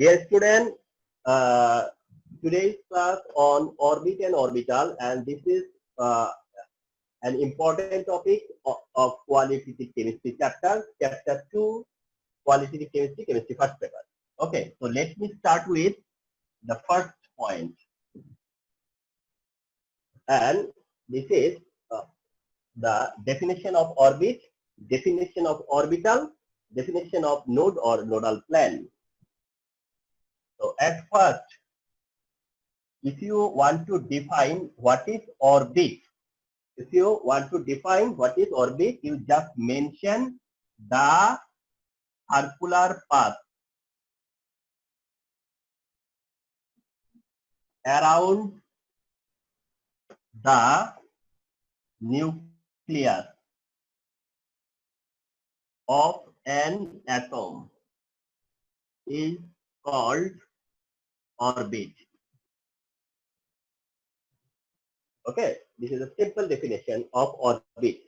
Dear student, today's class on orbit and orbital, and this is an important topic of qualitative chemistry chapter 2, qualitative chemistry, chemistry first paper. Okay, so let me start with the first point, and this is the definition of orbit, definition of orbital, definition of node or nodal plane. So at first, if you want to define what is orbit, you just mention the circular path around the nucleus of an atom is called orbit. Okay, this is a simple definition of orbit.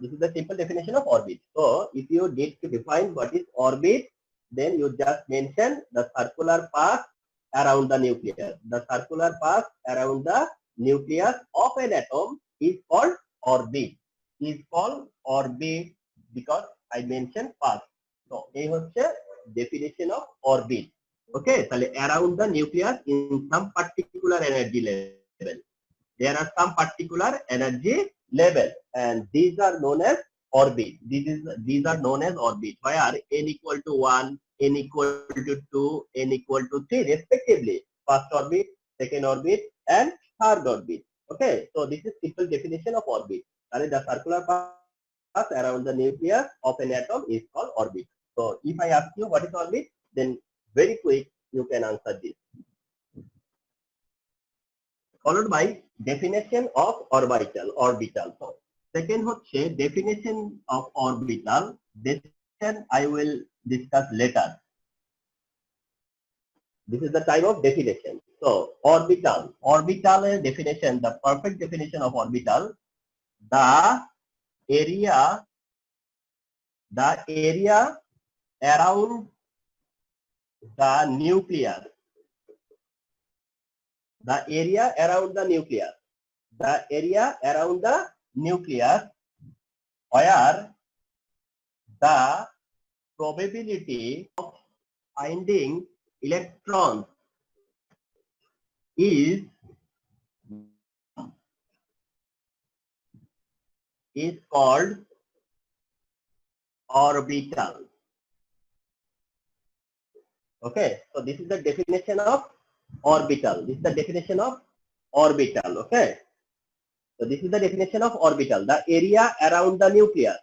This is the simple definition of orbit. So, if you need to define what is orbit, then you just mention the circular path around the nucleus. The circular path around the nucleus of an atom is called orbit. Is called orbit because I mentioned path. So, এই হচ্ছে definition of orbit. Okay, তাহলে around the nucleus in some particular energy level. There are some particular energy level, and these are known as orbit. These are known as orbit, where n equal to 1, n equal to 2, n equal to 3 respectively. First orbit, second orbit, and third orbit. Okay, so this is simple definition of orbit. That is the circular path around the nucleus of an atom is called orbit. So if I ask you what is orbit, then very quick you can answer this. Followed by definition of orbital. So second হচ্ছে definition of orbital. This I will discuss later. This is the type of definition. So orbital definition, the perfect definition of orbital, the area around the nucleus. The area around the nucleus where the probability of finding electrons is called orbital. Okay, so this is the definition of orbital. Okay, so this is the definition of orbital. The area around the nucleus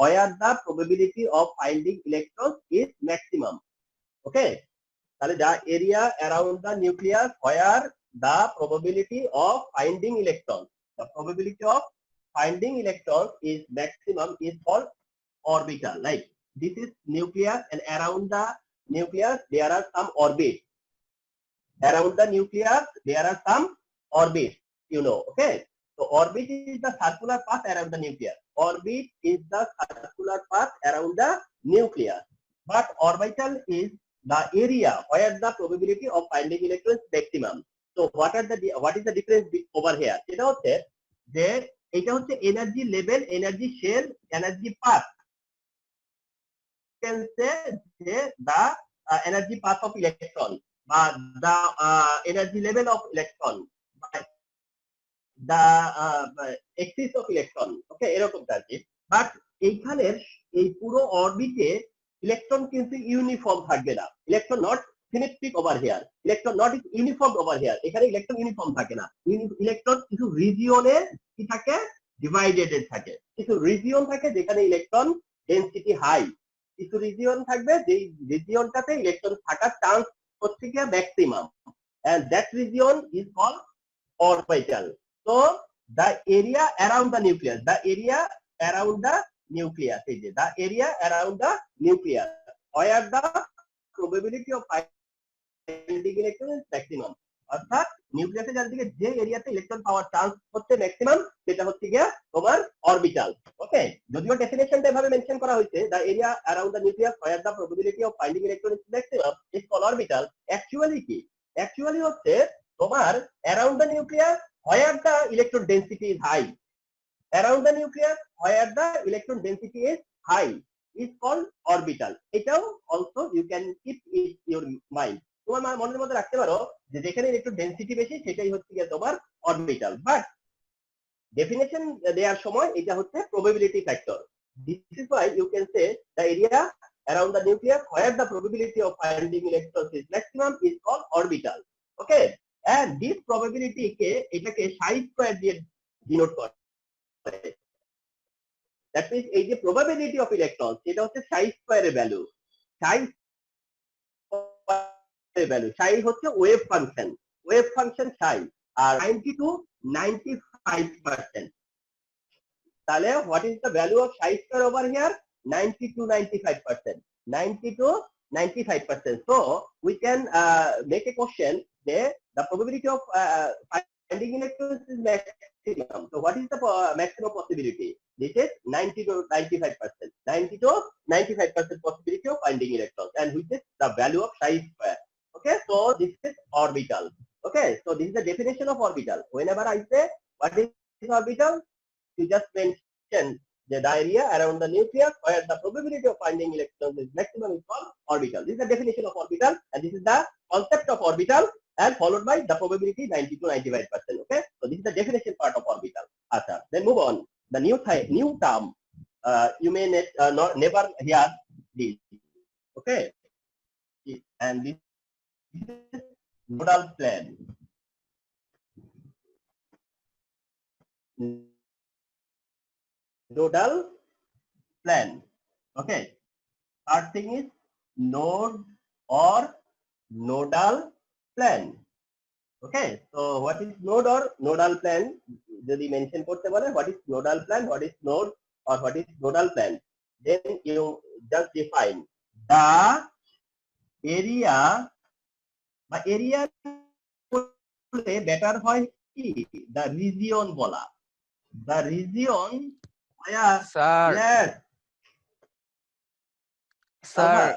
where the probability of finding electrons is maximum. Okay, তাহলে the area around the nucleus where the probability of finding electrons is maximum is called orbital. Like this is nucleus, and around the nucleus there are some orbits. You know. Okay, so orbit is the circular path around the nucleus. But orbital is the area where the probability of finding electrons is maximum. So what is the difference over here? এটা হচ্ছে যে এটা হচ্ছে energy level, energy shell, energy path. Can say the energy path of electron, but the energy level of electron, the axis of electron. Okay, এরকমটা আর কি। But এইখানের এই পুরো অরবিটে ইলেকট্রন কিন্তু ইউনিফর্ম থাকবে না। Electron not symmetric over here, electron not uniform over here. এখানে electron uniform থাকে না। ইলেকট্রন কিছু রিজিয়নে কি থাকে, ডিভাইডেড থাকে। কিছু রিজিয়ন থাকে যেখানে ইলেকট্রন ডেনসিটি হাই, কিছু রিজিয়ন থাকবে যেই রিজিয়নটাতে ইলেকট্রন থাকার চান্স হচ্ছে কি maximum, and that region is called orbital. So the area around the nucleus, the area around the nucleus where the probability of finding electron is maximum. অর্থাৎ নিউক্লিয়াসের চারিদিকে যে এরিয়াতে ইলেকট্রন পাওয়ার চান্স হচ্ছে ম্যাক্সিমাম, সেটা হচ্ছে গিয়া তোমার অরবিটাল। ওকে, যদিও ডেফিনেশনটা এভাবে মেনশন করা হয়েছে, the area around the nucleus where the probability of finding electron is maximum is called orbital. Actually কি? অ্যাকচুয়ালি হচ্ছে তোমার around the nucleus where the electron density is high, around the nucleus where the electron density is high is called orbital. এটাও also you can keep it your mind, তোমার মনের মধ্যে রাখতে পারো যে যেখানে ইলেকট্রন ডেনসিটি বেশি সেটাই হচ্ছে গিয়ে তোমার অরবিটাল। বাট ডেফিনেশন দেওয়ার সময় এটা হচ্ছে probability factor. This is why you can say the area around the nucleus where the probability of finding electrons is maximum is called orbital. Okay, and this probability কে এটাকে chi square দিয়ে denote করে। That means এই যে probability of electrons সেটা হচ্ছে chi square এর value. chi এর value, chi হচ্ছে ওয়েভ ফাংশন chi, আর 90 to 95%। তাহলে what is the value of chi square over here? 90 to 95%, 90 to 95%. So we can make a question that the probability of finding electrons is maximum. So what is the maximum possibility? This is 90 to 95%, 90 to 95% possibility of finding electrons, and which is the value of chi square. Okay, so this is orbital. Okay, so this is the definition of orbital. Whenever I say what is orbital, you just mention the area around the nucleus where the probability of finding electrons is maximum is called orbital. This is the definition of orbital, and this is the concept of orbital, and followed by the probability 90 to 95%. Okay, so this is the definition part of orbital. Acha, then move on. The new term, you may never hear this. Okay, and this is nodal plan. Nodal plan. Okay, third thing is node or nodal plan. Okay, so what is node or nodal plan? যদি mention করতে বলে what is nodal plan, what is node or what is nodal plan, then you just define the area বা area বললে better হয় কি the region বলা, the region where sir Talha,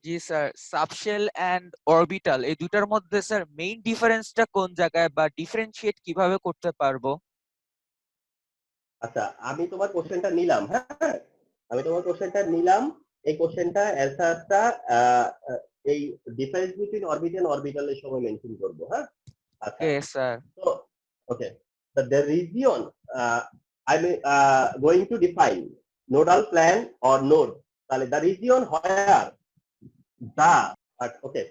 জি sir, subshell and orbital এই দুটার মধ্যে sir main ডিফারেন্সটা কোন জায়গায় বা ডিফারেন্সিয়েট কিভাবে করতে পারবো? আচ্ছা আমি তোমার কোশ্চেনটা নিলাম, হ্যাঁ আমি তোমার কোশ্চেনটা নিলাম। এই কোশ্চেনটা অ্যান্সারটা এই ডিফারেন্স বিটুইন অরবিটাল অরবিটালের সময় মেনশন করব। হ্যাঁ আচ্ছা, ওকে স্যার। তো ওকে, the region I'm going to define nodal plan or node, তাহলে the region where the ওকে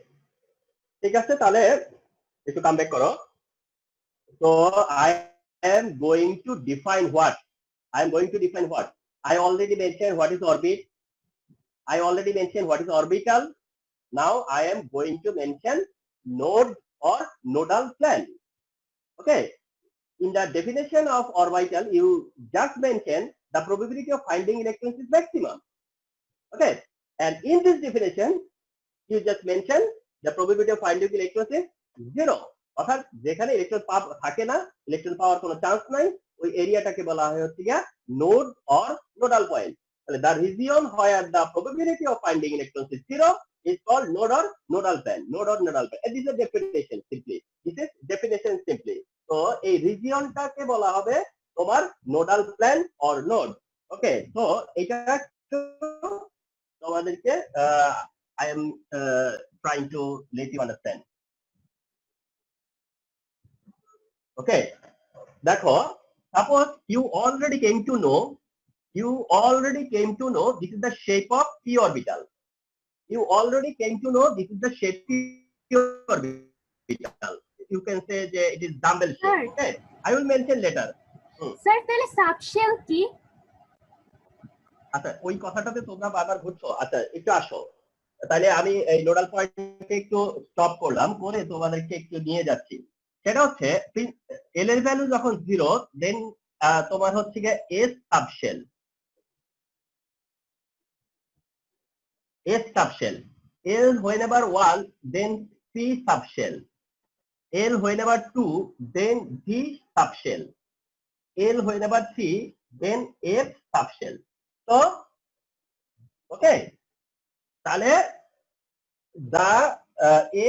ঠিক আছে, তাহলে একটু কাম ব্যাক করো। So I am going to define what? I am going to define what? I already mentioned what is orbit. I already mentioned what is orbital. Now I am going to mention node or nodal plan. Okay. In the definition of orbital, you just mentioned the probability of finding electrons is maximum. Okay. And in this definition, you just mentioned the probability of finding electrons is 0. অর্থাৎ যেখানে electron থাকে না, electron পাওয়ার কোনো chance নাই, ওই এরিয়াটাকে বলা হয় হচ্ছে গিয়া নোড অর নোডাল পয়েন্ট। তাহলে the region where the probability of finding electrons is 0 is called node or nodal plan. Node or nodal plan. And this is a definition simply. This is definition simply. তো এই রিজিয়নটাকে বলা হবে তোমার nodal plan or node. ওকে, তো এটা তোমাদেরকে I am trying to let you understand. Okay, দেখো, suppose you already came to know this is the shape of p orbital. You already came to know this is the shape p orbital. You can say that it is dumbbell shape. Okay, I will mention later. Sir তাহলে subshell কি? আচ্ছা ওই কথাটাতে তোমরা বারবার ঘুরছো। আচ্ছা একটু আসো, তাহলে আমি এই নোডাল পয়েন্টে একটু স্টপ করলাম, করে তোমাদেরকে একটু নিয়ে যাচ্ছি। সেটা হচ্ছে এল এর ভ্যালু যখন 0, দেন তোমার হচ্ছে গিয়ে s subshell, s subshell, l whenever 1, then c subshell, L whenever 2, then V subshell. L whenever 3, then F subshell. So, okay, তাহলে the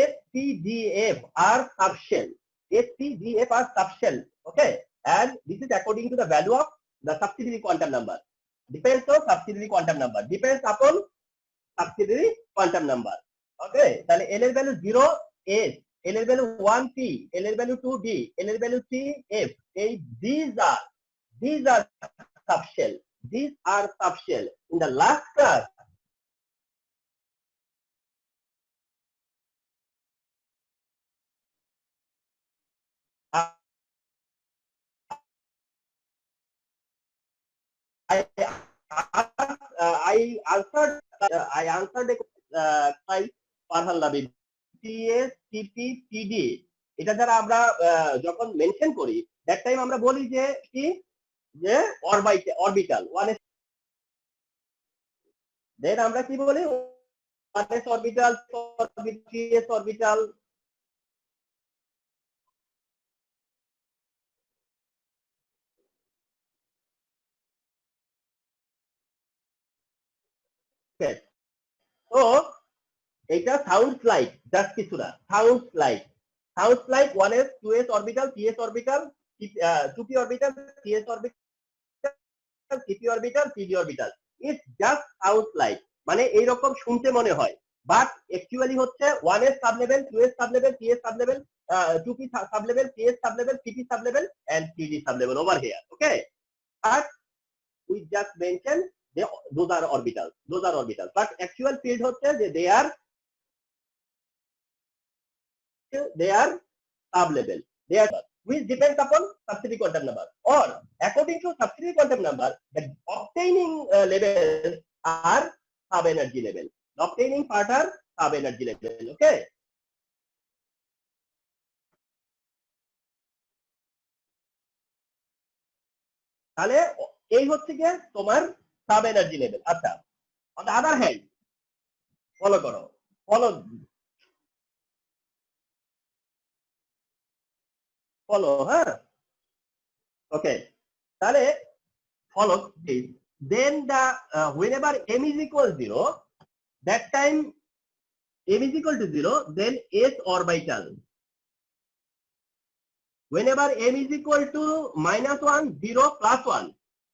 S, T, D, F are subshell. S, T, D, F are subshell. Okay, and this is according to the value of the subsidiary quantum number. Depends on subsidiary quantum number. Depends upon subsidiary quantum number. Okay, তাহলে L এর value 0 S, L এর value 1 T, L এর value 2 D, L এর value 3 F. These are subshell. These are subshell. In the last class, I answered by Farhan Labib. TS, TP, TD. এটা যারা আমরা যখন mention করি that time আমরা বলি যে কি যে অরবিটাল 1s, দেন আমরা কি বলি 1s অরবিটাল 3s অরবিটাল। তো এটা সাউন্ডস লাইক জাস্ট কিছু না, sounds like 1s 2s orbital 3s orbital 2p orbital 3s orbital 3p orbital 3d orbital. It's just sounds like, মানে এইরকম শুনতে মনে হয়, বাট অ্যাকচুয়ালি হচ্ছে 1s sub level 2s sub level 3s sub level 2p sub level 3s sub level 3p sub level and 3d sub level over here. Okay, but we just mentioned those are orbitals, but actual field হচ্ছে যে they are sub level, they are which depends upon subsidiary quantum number, or according to subsidiary quantum number the obtaining levels are sub energy level, the obtaining part are sub energy level. Okay, তাহলে এই হচ্ছে কি তোমার sub energy level. আচ্ছা, on the other hand follow করো, হ্যাঁ, ওকে, তাহলে follow this. Then the whenever m is equal 0, that time m is equal to 0, then s orbital. Whenever m is equal to -1, 0, +1,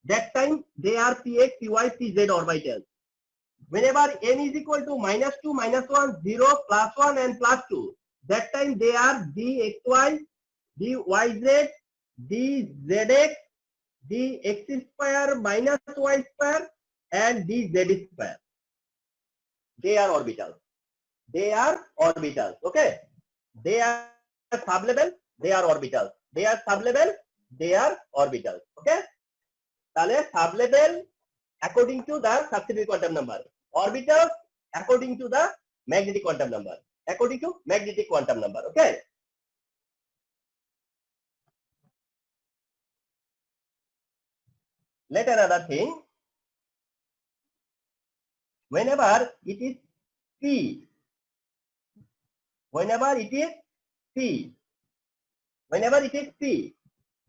that time they are px, py, pz orbitals. Whenever m is equal to -2, -1, 0, +1 and +2, that time they are dxy, dyz, dzx, dx square minus y square and dz square. They are orbitals. Okay, they are sublevel, they are orbitals. They are sublevel, they are orbitals. Okay, তাহলে sublevel according to the subsidiary quantum number, orbitals according to the magnetic quantum number, Okay, let another thing, whenever it is p,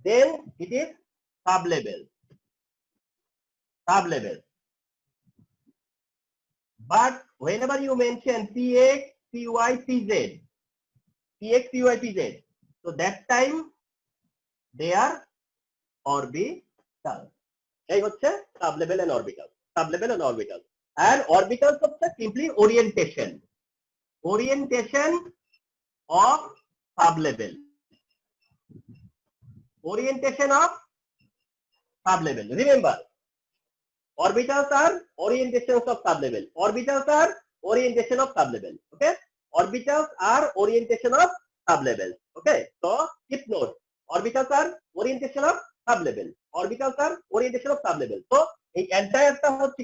then it is sublevel. But whenever you mention px, py, pz, so that time they are orbital. এই হচ্ছে sublevel and orbital. And orbitals হচ্ছে simply orientation of sublevel. Remember, orbitals are orientations of sublevel. Okay, orbitals are orientation of sublevel. Okay, so keep note, orbitals are orientation of sublevel. So এই এন্টায়ারটা হচ্ছে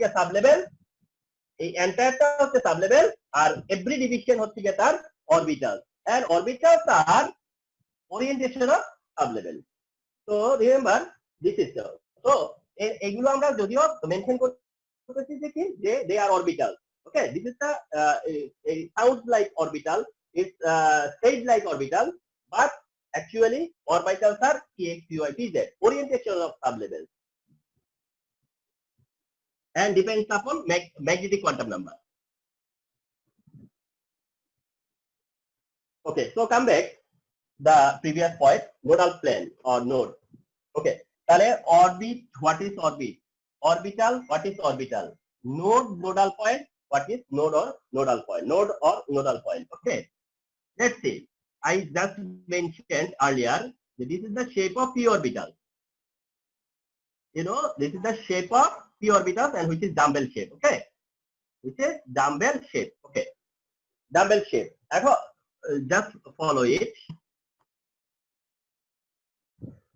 কি সাবলেভেল, আর every division হচ্ছে কি তার orbital, and orbitals are orientation of sublevel. So remember this is so এগুলো আমরা যদিও mention করতেছি যে কি যে they are orbitals. Okay, this is the sounds like orbital, it's said like orbital, but actually orbitals are Px, Py, Pz, orientation of sublevels, and depends upon magnetic quantum number. Okay, so come back the previous point, nodal plane or node. Okay, তাহলে orbit, what is orbit? Orbital, what is orbital? Node, nodal point, what is node or nodal point? Node or nodal point. Okay, let's see. I just mentioned earlier that this is the shape of p orbital. You know, this is the shape of p orbitals, and which is dumbbell shape. Okay, which is dumbbell shape. Okay, dumbbell shape. Just follow it.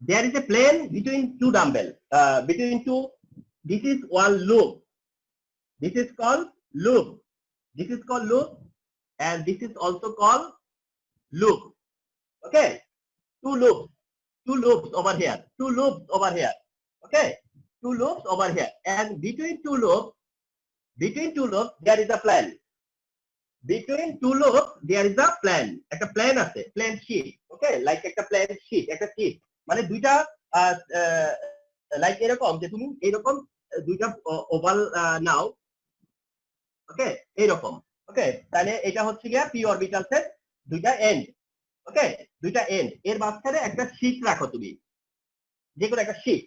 There is a plane between two dumbbell, between two. This is one loop. This is called loop. This is called loop, and this is also called loop. Okay, two loops over here, two loops over here. Okay, two loops over here, and between two loops there is a plane. Between two loops there is a plane. একটা plane আছে, plane sheet. Okay, like একটা plane sheet, একটা sheet. মানে দুইটা like এরকম যে তুমি এরকম দুইটা ওভাল নাও। ওকে, এইরকম। ওকে, তাহলে এটা হচ্ছে গিয়া পি অরবিটালস এর দুইটা এন্ড। ওকে, দুইটা এন্ড, এর মাঝখানে একটা শীট রাখো তুমি, যে কোনো একটা শীট।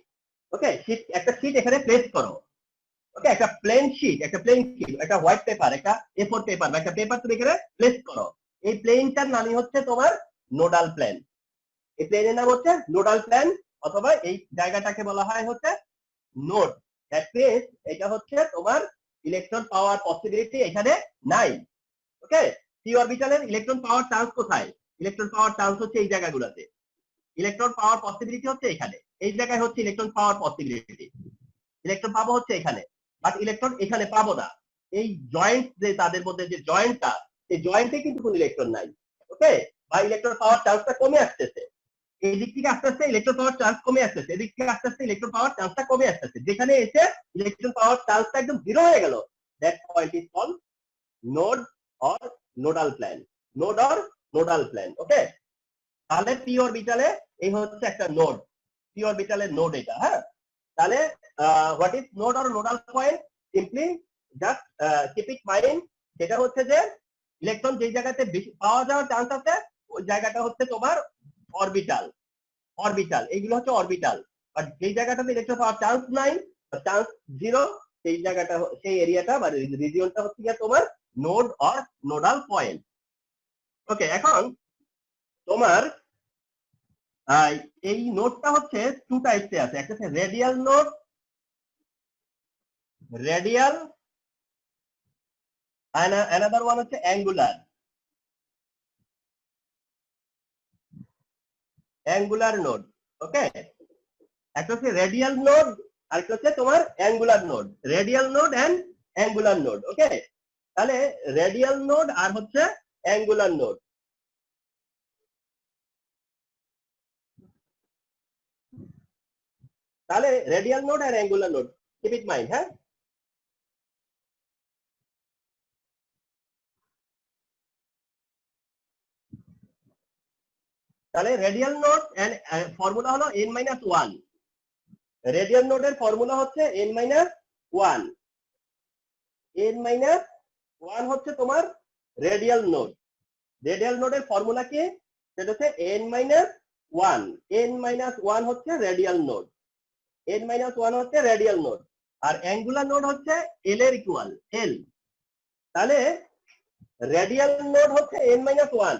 ওকে, শীট, একটা শীট এখানে প্লেস করো। ওকে, একটা প্লেন শীট, একটা হোয়াইট পেপার, একটা A4 পেপার বা একটা পেপার তুমি এখানে প্লেস করো। এই প্লেনটার নামই হচ্ছে তোমার নোডাল প্লেন। এই প্লেনের নাম হচ্ছে নোডাল প্লেন, অথবা এই জায়গাটাকে বলা হয় হচ্ছে নোড। দ্যাট মিন্স এটা হচ্ছে তোমার ইলেকট্রন পাওয়ার পসিবিলিটি এখানে নাই। ওকে, পি অরবিটালের ইলেকট্রন পাওয়ার চান্স কোথায়? ইলেকট্রন পাওয়ার চান্স হচ্ছে এই জায়গাগুলোতে। ইলেকট্রন পাওয়ার পসিবিলিটি হচ্ছে এখানে, এই জায়গায় হচ্ছে ইলেকট্রন পাওয়ার পসিবিলিটি। ইলেকট্রন পাবো হচ্ছে এখানে, বাট ইলেকট্রন এখানে পাবো না। এই জয়েন্ট, যে তাদের মধ্যে যে জয়েন্টটা, সেই জয়েন্টে কিন্তু কোনো ইলেকট্রন নাই। ওকে, বা ইলেকট্রন পাওয়ার চান্সটা কমে আসতেছে। এই দিক থেকে আস্তে আস্তে ইলেকট্রন পাওয়ার চান্স কমে আসতেছে, এদিক থেকে আস্তে আস্তে ইলেকট্রন পাওয়ার চান্সটা কমে আসতেছে। যেখানে এসে ইলেকট্রন পাওয়ার চান্সটা একদম জিরো হয়ে গেল, that point is called node or nodal plane. Node or nodal plane. Okay, তাহলে পি অরবিটালে এই হচ্ছে একটা নোড, পি অরবিটালের নোড এটা। হ্যাঁ, তাহলে what is node or nodal point? Simply just keep it mind, সেটা হচ্ছে যে ইলেকট্রন যেই জায়গাতে বেশি পাওয়া যাওয়ার চান্স আছে, ওই জায়গাটা হচ্ছে তোমার অরবিটাল। অরবিটাল, এইগুলো হচ্ছে অরবিটাল। বাট যেই জায়গাটাতে ইলেকট্রন পাওয়ার চান্স নাই, চান্স জিরো, সেই জায়গাটা, সেই এরিয়াটা বা রিজিয়নটা হচ্ছে গিয়ে তোমার নোড অর নোডাল পয়েন্ট। ওকে, এখন তোমার এই নোডটা হচ্ছে টু টাইপসে আছে। একটা হচ্ছে radial node, radial, and another one হচ্ছে অ্যাঙ্গুলার। Angular node. ওকে, একটা হচ্ছে রেডিয়াল নোড, আর একটা হচ্ছে তোমার angular node. Radial node and angular node. Okay, তাহলে রেডিয়াল নোড আর হচ্ছে অ্যাঙ্গুলার নোড। তাহলে রেডিয়াল নোড আর angular node, keep it mind. হ্যাঁ, তাহলে রেডিয়াল নোড এন্ড ফর্মুলা হলো n-1। রেডিয়াল নোডের ফর্মুলা হচ্ছে n-1। n-1 হচ্ছে তোমার রেডিয়াল নোড। রেডিয়াল নোডের ফর্মুলা কি? সেটা হচ্ছে n-1। n-1 হচ্ছে রেডিয়াল নোড, n-1 হচ্ছে রেডিয়াল নোড। আর অ্যাঙ্গুলার নোড হচ্ছে l এর ইকুয়াল l। তাহলে রেডিয়াল নোড হচ্ছে n-1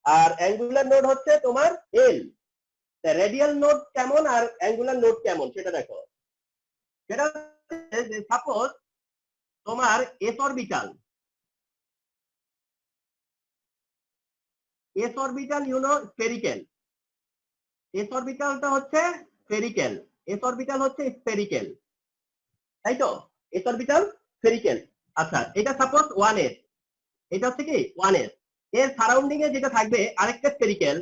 আর অ্যাঙ্গুলার নোড হচ্ছে তোমার l। রেডিয়াল নোড কেমন আর অ্যাঙ্গুলার নোড কেমন সেটা দেখো। সেটা সাপোজ তোমার s orbital, s orbital you know spherical. S অরবিটালটা হচ্ছে স্ফেরিক্যাল, এস অরবিটাল হচ্ছে স্ফেরিক্যাল, তাই তো? S orbital spherical. আচ্ছা, এটা সাপোজ 1s, এটা হচ্ছে কি 1s। এর সারাউন্ডিং এ যেটা থাকবে আরেকটা স্ফেরিক্যাল,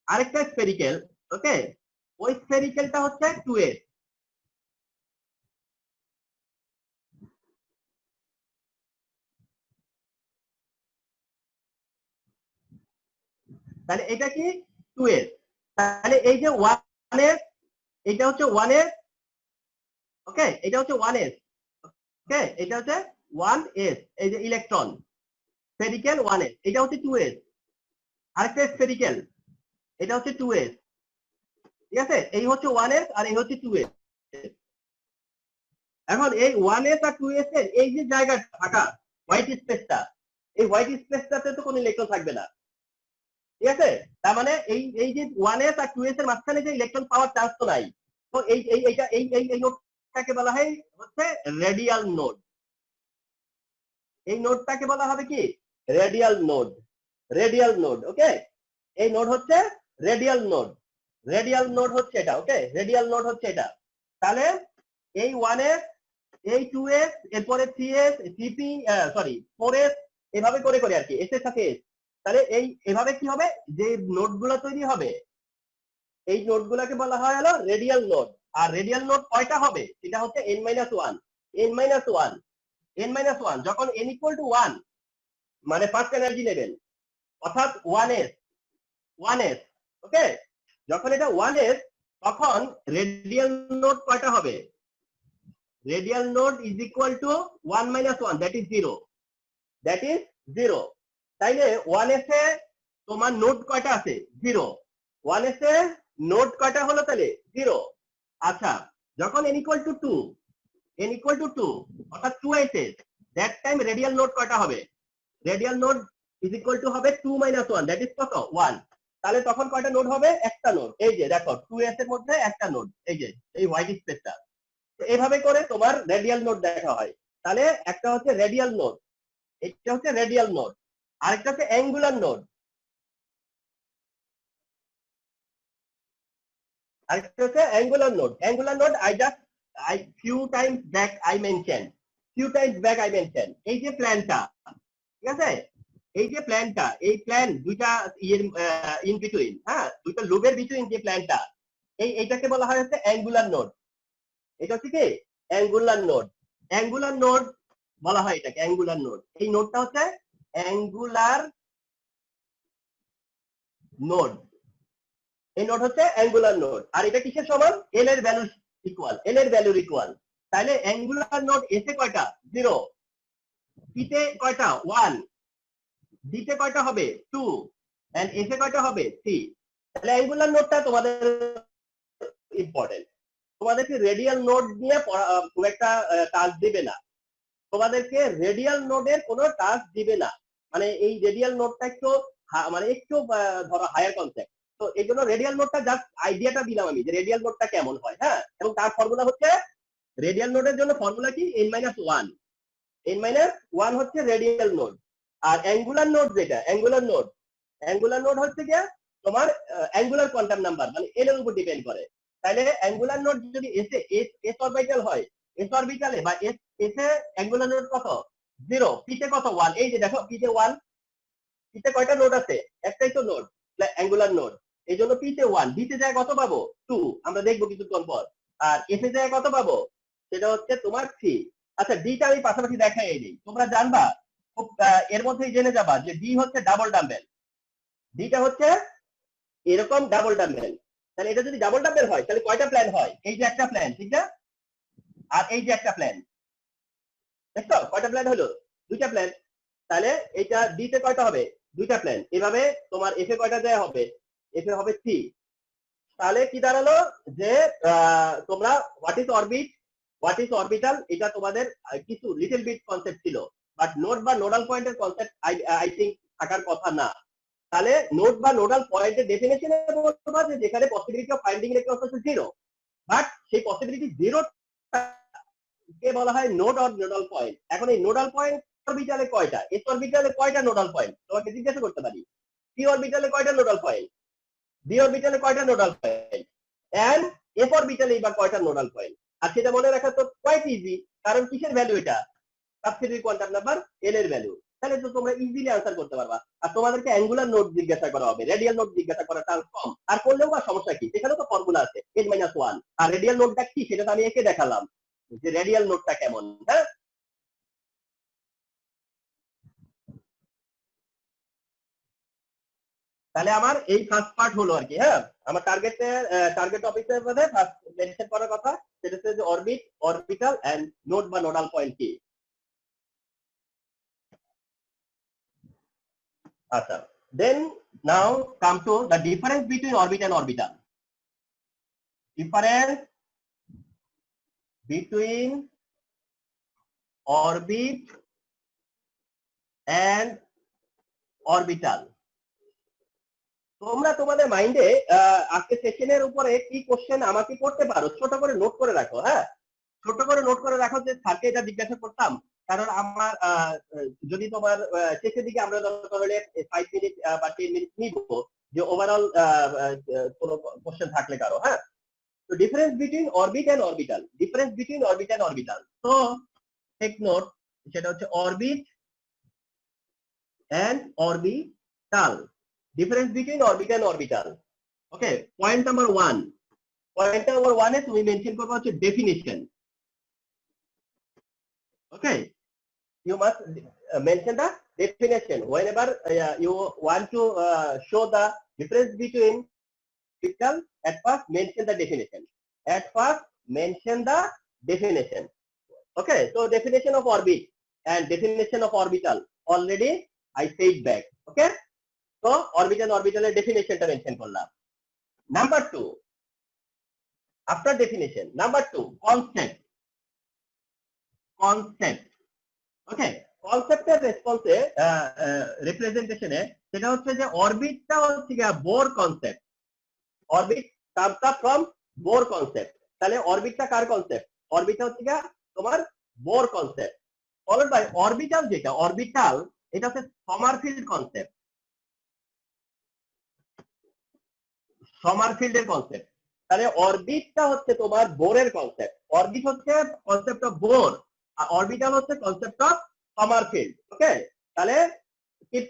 আরেকটা স্ফেরিক্যাল। ওকে, ওই স্ফেরিক্যালটা হচ্ছে 2s। তাহলে এটা কি 2s, তাহলে এই যে 1s এটা হচ্ছে 1s, ওকে, এটা হচ্ছে 1s, ওকে, এটা হচ্ছে 1s, এই যে ইলেকট্রন স্ফেরিক্যাল 1s, এটা হচ্ছে 2s, আরেকটা স্ফেরিক্যাল এটা হচ্ছে 2s, ঠিক আছে, এই হচ্ছে 1s আর এই হচ্ছে 2s। এখন এই 1s আর 2s এর এই যে জায়গাটা ফাঁকা হোয়াইট স্পেসটা, এই হোয়াইট স্পেসটাতে তো কোনো ইলেকট্রন থাকবে না, ঠিক আছে, তার মানে এই এই যে 1s আর 2s এর মাঝখানে যে ইলেকট্রন পাওয়ার চান্স তো নাই, তো এই এই এইটা এই এই এই নোডটাকে বলা হয় হচ্ছে রেডিয়াল নোড। এই নোডটাকে বলা হবে কি রেডিয়াল নোড, রেডিয়াল নোড, ওকে, এই নোড হচ্ছে রেডিয়াল নোড, রেডিয়াল নোড হচ্ছে এটা, ওকে, রেডিয়াল নোড হচ্ছে এটা। তাহলে এই 1s, এই 2s, এরপরে 3s, 3p, সরি 4s, এভাবে করে করে আর কি, s এর সাথে s। তাহলে এই এভাবে কি হবে, যে নোডগুলো তৈরি হবে এই নোডগুলোকে বলা হয় হলো রেডিয়াল নোড। আর রেডিয়াল নোড কয়টা হবে সেটা হচ্ছে n-1, n-1, n-1, যখন n = 1 মানে ফার্স্ট এনার্জি লেভেল, অর্থাৎ 1s, 1s, ওকে, যখন এটা 1s তখন রেডিয়াল নোড কয়টা হবে, radial node is equal to 1 - 1, that is 0, that is 0। তাইলে 1s এ তোমার নোড কয়টা আছে 0, 1s এ নোড কয়টা হলো তাহলে 0। আচ্ছা, যখন n = 2, n = 2 অর্থাৎ 2s, that time radial node কয়টা হবে, radial node is equal to হবে 2 - 1, দ্যাট ইজ কত 1। তাহলে তখন কয়টা নোড হবে, একটা নোড, এই যে দেখো 2s এর মধ্যে একটা নোড, এই যে এই হোয়াইট স্পেসটা, এইভাবে করে তোমার রেডিয়াল নোড দেখা হয়। তাহলে একটা হচ্ছে রেডিয়াল নোড, এটা হচ্ছে রেডিয়াল নোড, আরেকটা হচ্ছে অ্যাঙ্গুলার নোড, আরেকটা হচ্ছে angular node. Angular node I few times back I mentioned, এই যে প্ল্যানটা, ঠিক আছে, এই যে প্ল্যানটা, এই প্ল্যান দুইটা ইন বিটুইন, হ্যাঁ, দুইটা লুবের বিটুইন যে প্ল্যানটা, এইটাকে বলা হয় হচ্ছে অ্যাঙ্গুলার নোড। এটা হচ্ছে কি অ্যাঙ্গুলার নোড, অ্যাঙ্গুলার নোড বলা হয় এটাকে অ্যাঙ্গুলার নোড। এই নোডটা হচ্ছে অ্যাঙ্গুলার নোড, এই নোড হচ্ছে অ্যাঙ্গুলার নোড। আর এটা কিসের সমান, এল এর ভ্যালু ইকুয়াল, এল এর ভ্যালুর ইকুয়াল। তাহলে অ্যাঙ্গুলার নোড এসে কয়টা 0, পিতে কয়টা 1, ডিতে কয়টা হবে 2, এন্ড এসে কয়টা হবে 3। তাহলে অ্যাঙ্গুলার নোডটা তোমাদের ইম্পর্টেন্ট, তোমাদেরকে রেডিয়াল নোড নিয়ে খুব একটা টাস্ক দিবে না, তোমাদেরকে রেডিয়াল নোডের কোনো টাস্ক দিবে না, মানে এই রেডিয়াল নোডটা একটু মানে একটু ধরো হায়ার কনসেপ্ট, তো এই জন্য রেডিয়াল নোডটা জাস্ট আইডিয়াটা দিলাম আমি যে রেডিয়াল নোডটা কেমন হয়, হ্যাঁ, এবং তার ফর্মুলা হচ্ছে রেডিয়াল নোডের জন্য ফর্মুলা কি n-1, n-1 হচ্ছে রেডিয়াল নোড। আর অ্যাঙ্গুলার নোড যেটা অ্যাঙ্গুলার নোড হচ্ছে কি তোমার অ্যাঙ্গুলার কোয়ান্টাম নাম্বার, মানে এল এর উপর ডিপেন্ড করে। তাহলে অ্যাঙ্গুলার নোড যদি এস অরবিটাল হয়, এস অরবিটালে বা এস এসে অ্যাঙ্গুলার নোড কত 0, পিতে কত 1, এই যে দেখো পিতে 1, পিতে কয়টা নোড আছে, একটাই তো নোড, অ্যাঙ্গুলার নোড, এই জন্য পিতে 1, ডিতে যায় কত পাবো 2, আমরা দেখবো কিছুক্ষণ পর। আর এসে যায় কত পাবো, সেটা হচ্ছে তোমার 3। আচ্ছা, ডিটা আমি পাশাপাশি দেখাই দিই, তোমরা জানবা খুব এর মধ্যেই জেনে যাবা যে ডি হচ্ছে ডাবল ডাম্বেল, ডিটা হচ্ছে এরকম ডাবল ডাম্বেল। তাহলে এটা যদি ডাবল ডাম্বেল হয় তাহলে কয়টা প্ল্যান হয়, এই যে একটা প্ল্যান, ঠিক না, আর এই যে একটা প্ল্যান, দেখছো কয়টা প্ল্যান হলো, দুইটা প্ল্যান। তাহলে এইটা ডি তে কয়টা হবে, দুইটা প্ল্যান। এভাবে তোমার এফ এ কয়টা দেয়া হবে, এফ এ হবে 3। তাহলে কি দাঁড়ালো যে তোমরা what is orbit, what is orbital, এটা তোমাদের কিছু লিটল বিট কনসেপ্ট ছিল, বাট নোড বা নোডাল পয়েন্টের কনসেপ্ট আই থিঙ্ক থাকার কথা না। তাহলে নোড বা নোডাল পয়েন্টের ডেফিনেশনে বলবা যে যেখানে পসিবিলিটি অফ ফাইন্ডিং ইলেকট্রন হচ্ছে 0, বাট সেই পসিবিলিটি 0 কে বলা হয় নোড অর নোডাল পয়েন্ট। এখন এই নোডাল পয়েন্ট অরবিটালে কয়টা, এস অরবিটালে কয়টা নোডাল পয়েন্ট, তোমাকে জিজ্ঞাসা করতে পারি, পি অরবিটালে কয়টা নোডাল পয়েন্ট, ডি অরবিটালে কয়টা নোডাল পয়েন্ট, এন্ড এফ অরবিটালে বা কয়টা নোডাল পয়েন্ট। আর সেটা মনে রাখা তো কোয়াইট ইজি, কারণ কিসের ভ্যালু এটা, সাবস্টিটিউট কোয়ান্টাম নাম্বার এল এর ভ্যালু। তাহলে তো তোমরা ইজিলি আনসার করতে পারবা। আর তোমাদেরকে অ্যাঙ্গুলার নোড জিজ্ঞাসা করা হবে, রেডিয়াল নোড জিজ্ঞাসা করা চান্স কম, আর করলেও বা সমস্যা কি, সেখানেও তো ফর্মুলা আছে n-1। আর রেডিয়াল নোডটা কি সেটা তো আমি একে দেখালাম যে রেডিয়াল নোডটা কেমন, হ্যাঁ। তাহলে আমার এই ফার্স্ট পার্ট হলো আর কি। হ্যাঁ, আমার টার্গেট টপিকের মধ্যে ফার্স্ট মেনশন করার কথা সেটা হচ্ছে যে অরবিট, অরবিটাল এন্ড নোড বা নোডাল পয়েন্ট কি। আচ্ছা, then now come to the difference between orbit and orbital. Difference between orbit and orbital. তোমরা তোমাদের মাইন্ডে আজকে সেশনের উপরে কি কোশ্চেন আমাকে করতে পারো, ছোট করে নোট করে রাখো। হ্যাঁ, ছোট করে নোট করে রাখো যে স্যারকে এটা জিজ্ঞাসা করতাম। কারণ আমার যদি তোমার শেষের দিকে আমরা দরকার হলে 5 মিনিট বা 10 মিনিট নিব যে ওভারঅল কোনো কোশ্চেন থাকলে কারো। হ্যাঁ, তো difference between orbit and orbital, difference between orbit and orbital. তো টেক নোট, সেটা হচ্ছে orbit and orbital, difference between orbit and orbital. Okay, point number 1. Point number 1 is we mention করব হচ্ছে definition. Okay, you must mention the definition whenever you want to show the difference between orbital. At first mention the definition. At first mention the definition. Okay, so definition of orbit and definition of orbital already I said back. Okay, so orbit and orbital definition টা mention করলাম। Number 2, after definition, number 2, concept. Okay, কনসেপ্টের রেসপন্সে রিপ্রেজেন্টেশনে সেটা হচ্ছে যে অরবিটটা হচ্ছে Bohr concept. Orbit comes up from Bohr concept. তাহলে অরবিটটা কার কনসেপ্ট? অরবিটটা হচ্ছে তোমার Bohr concept. Followed by orbital, যেটা অরবিটাল এটা হচ্ছে সমারফিল্ড কনসেপ্ট। সমারফিল্ডের কনসেপ্ট। তাহলে অরবিটটা হচ্ছে তোমার বোরের কনসেপ্ট। অরবিট হচ্ছে কনসেপ্ট অফ বোর আর অরবিটাল হচ্ছে কনসেপ্ট অফ সমারফিল্ড। ওকে, তাহলে keep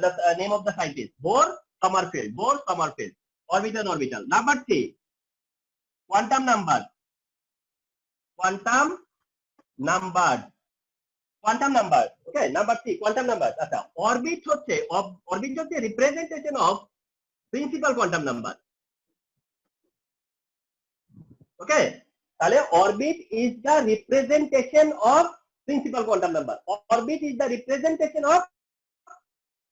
the name of the scientist, Bohr Sommerfeld, Bohr Sommerfeld, orbital orbital. Number 3, quantum number. Quantum number, quantum number. Okay, number 3, quantum number. আচ্ছা, orbit হচ্ছে representation of principal quantum number. Okay, তাহলে orbit is the representation of principal quantum number. Orbit is the representation of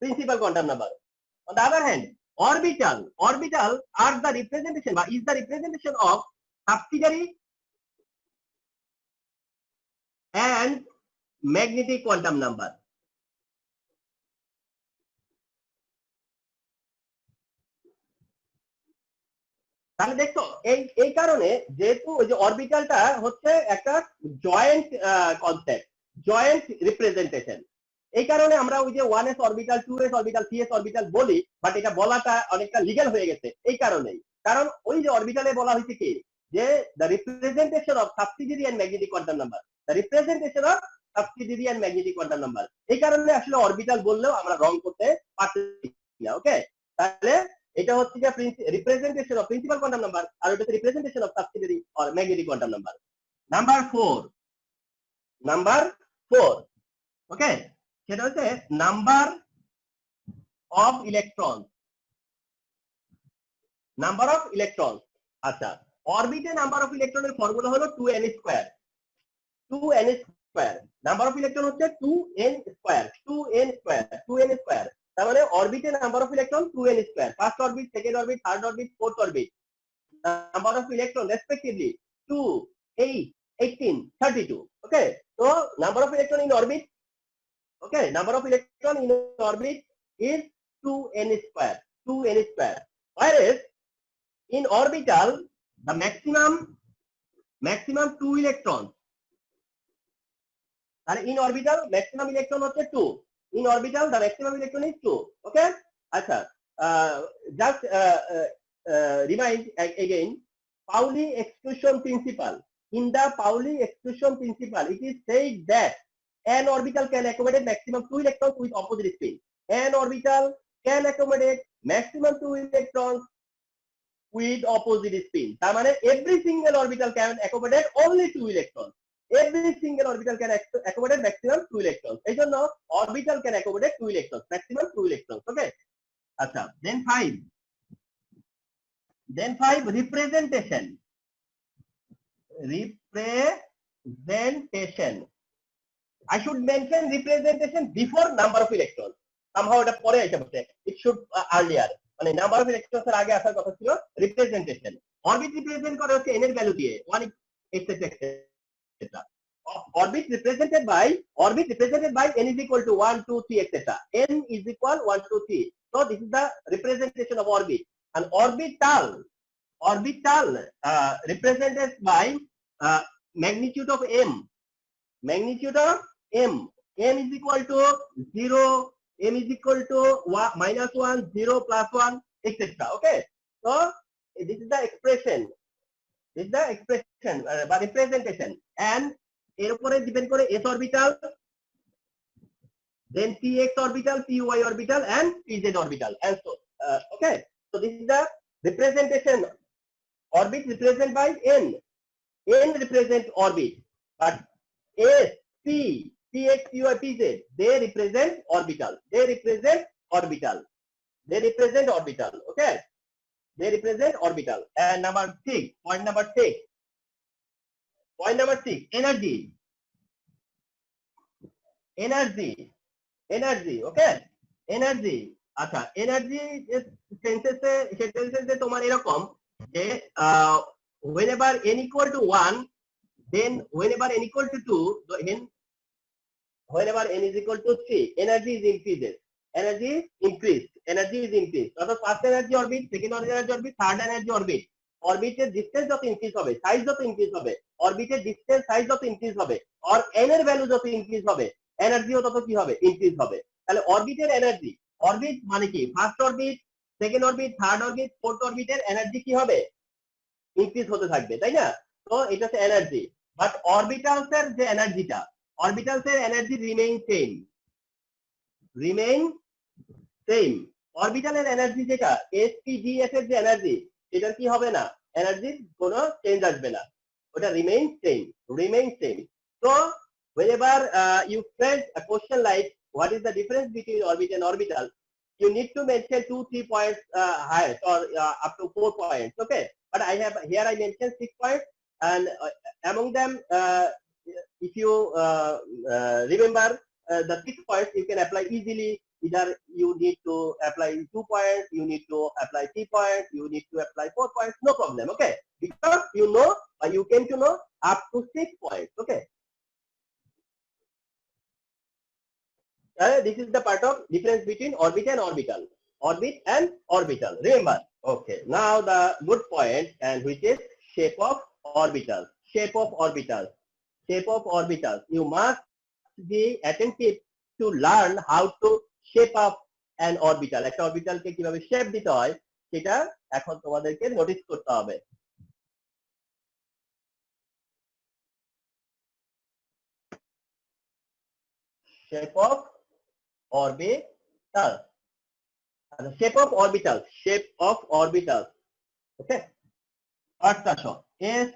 principal quantum number. On the other hand, orbital are the representation বা is the representation of subsidiary and magnetic quantum number. তাহলে দেখো এই কারণে যেহেতু ওই যে অরবিটালটা হচ্ছে একটা জয়েন্ট কনসেপ্ট, জয়েন্ট রিপ্রেজেন্টেশন, এই কারণে আমরা ওই যে 1s orbital, 2s orbital, 3s orbital বলি, বাট এটা বলাটা অনেকটা লিগ্যাল হয়ে গেছে এই কারণেই। কারণ ওই যে অরবিটালে বলা হয়েছে কি যে the representation of subsidiary and magnetic quantum number, the representation of subsidiary and magnetic quantum number. এই কারণে আসলে অরবিটাল বললেও আমরা রং করতে পারছি না। ওকে, তাহলে এটা হচ্ছে যে representation of principal quantum number আর এটা হচ্ছে representation of subsidiary or magnetic quantum number. Number 4, okay, সেটা হচ্ছে number of electron. Number of electron. আচ্ছা, অরবিটে নাম্বার অফ ইলেকট্রনের ফর্মুলা হলো 2n square. 2n square, number of electron হচ্ছে 2n square. 2n square, 2n square. তার মানে অরবিটে number of electron 2n square. First orbit, second orbit, third orbit, fourth orbit, number of electron respectively 2, 8, 18, 32. Okay, so number of electron in orbit, okay, number of electron in orbit is 2n square, 2n square. Whereas in orbital the maximum 2 electrons, and in orbital maximum electron হচ্ছে 2, in orbital the maximum electron is 2. Okay, আচ্ছা, just remind again Pauli exclusion principle. In the Pauli exclusion principle, it is said that an orbital can accommodate maximum 2 electrons with opposite spin. An orbital can accommodate maximum 2 electrons with opposite spin. তার মানে every single orbital can accommodate only 2 electrons. Every single orbital can accommodate maximum 2 electrons. এই জন্য orbital can accommodate 2 electrons, maximum 2 electrons. Okay. Acha. Then 5. Then 5, representation. Representation. I should mention representation before number of electrons. Somehow এটা পরে এসে বসে. It should earlier. মানে number of electrons এর আগে আসার কথা ছিল representation. Orbit represent করে হচ্ছে n এর ভ্যালু দিয়ে 1 etc etc. Orbit represented by n is equal to 1 2 3 etc. N is equal 1 2 3. So this is the representation of orbit. And orbital represented by magnitude of m. Magnitude of m. M is equal to 0, m is equal to minus 1, 0, plus 1, etc. Okay. So this is the expression. This is the expression by representation. And এর উপরে depend করে s orbital, then px orbital, py orbital, and pz orbital. And so okay. So this is the representation. Orbit represented by n. N represents orbit, but S, P, Px, Py, Pz, they represent orbital. They represent orbital. They represent orbital. Okay. They represent orbital. And number 6, point number 6. Point number 6, energy. Energy. Energy. Okay. Energy. আচ্ছা, energy sentences তোমার এরকম যে whenever n equal to 1, then whenever n equal to 2, then whenever n is equal to 3, energy is increases. Energy increased. Energy is increased. So first energy orbit, second energy orbit, third energy orbit. Orbited distance যত increase হবে, size যত increase হবে, orbited distance size যত increase হবে, or n এর value যত increase হবে, energy ও তত কি হবে? Increase হবে. তাহলে orbited energy, orbit মানে কি? First orbit, second orbit, third orbit, fourth orbit এর energy কি হবে? Increase হতে থাকবে, তাই না? তো এটা হচ্ছে energy. But orbitals এর যে এনার্জিটা, orbitals এর energy remain same. Remain same. অরবিটালের এনার্জি যেটা SPDF এর যে এনার্জি, এটার কি হবে না? এনার্জির কোনো চেঞ্জ আসবে না। ওটা remain same, remain same. So whenever you face a question like what is the difference between orbit and orbital, you need to mention 2-3 points highest or up to 4 points. Okay, but I mentioned 6 points, and among them if you remember the 6 points, you can apply easily. Either you need to apply 2 points, you need to apply 3 points, you need to apply 4 points, no problem. Okay, because you know or you came to know up to 6 points. Okay, this is the part of difference between orbit and orbital. Orbit and orbital, remember. Okay, now the good point, and which is shape of orbital. Shape of orbital. Shape of orbitals. You must be attentive to learn how to shape up an orbital. একটা অরবিটালকে কিভাবে shape দিতে হয় সেটা এখন তোমাদেরকে notice করতে হবে। Shape of orbital. Shape of orbital. Shape of orbital. Okay. First আসো S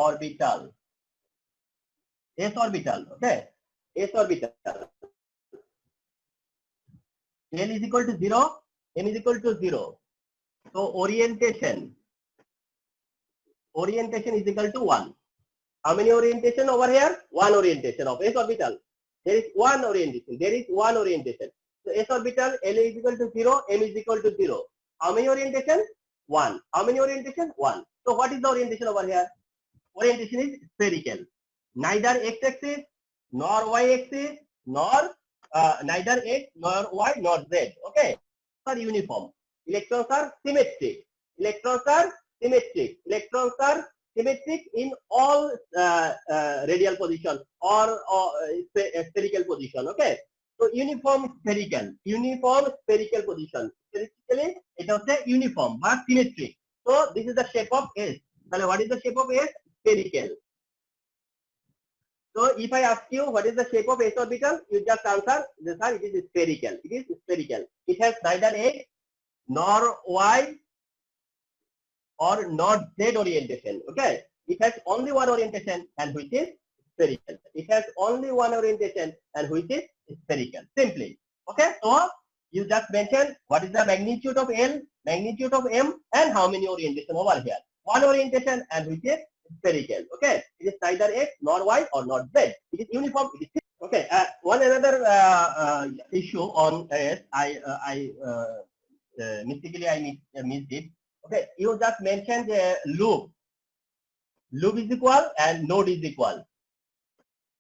orbital. S orbital. Okay. S orbital. L is equal to 0, M is equal to 0. So orientation is equal to 1. How many orientation over here? One orientation of S orbital. There is one orientation. There is one orientation. So S orbital, L is equal to 0, M is equal to 0. How many orientation? 1. How many orientation? 1. So what is the orientation over here? Orientation is spherical. Neither x-axis nor y-axis nor neither x nor y nor z. Okay, are uniform. Electrons are symmetric. Electrons are symmetric. Electrons are symmetric in all radial position or spherical position. Okay, so uniform spherical position. Specifically, it is a uniform but symmetric. So this is the shape of S. Now what is the shape of S? Spherical. So if I ask you what is the shape of S orbital, you just answer this, sir, it is spherical. It is spherical. It has neither X nor Y or not Z orientation. Okay, it has only one orientation, and which is spherical. It has only one orientation, and which is spherical. Simply. Okay, so You just mention what is the magnitude of L, magnitude of M, and how many orientation over here. One orientation and which is spherical. Okay, it is neither X nor Y or not Z. It is uniform. It is okay. One another issue on mystically I missed it. Okay, you just mentioned loop. Loop is equal and node is equal.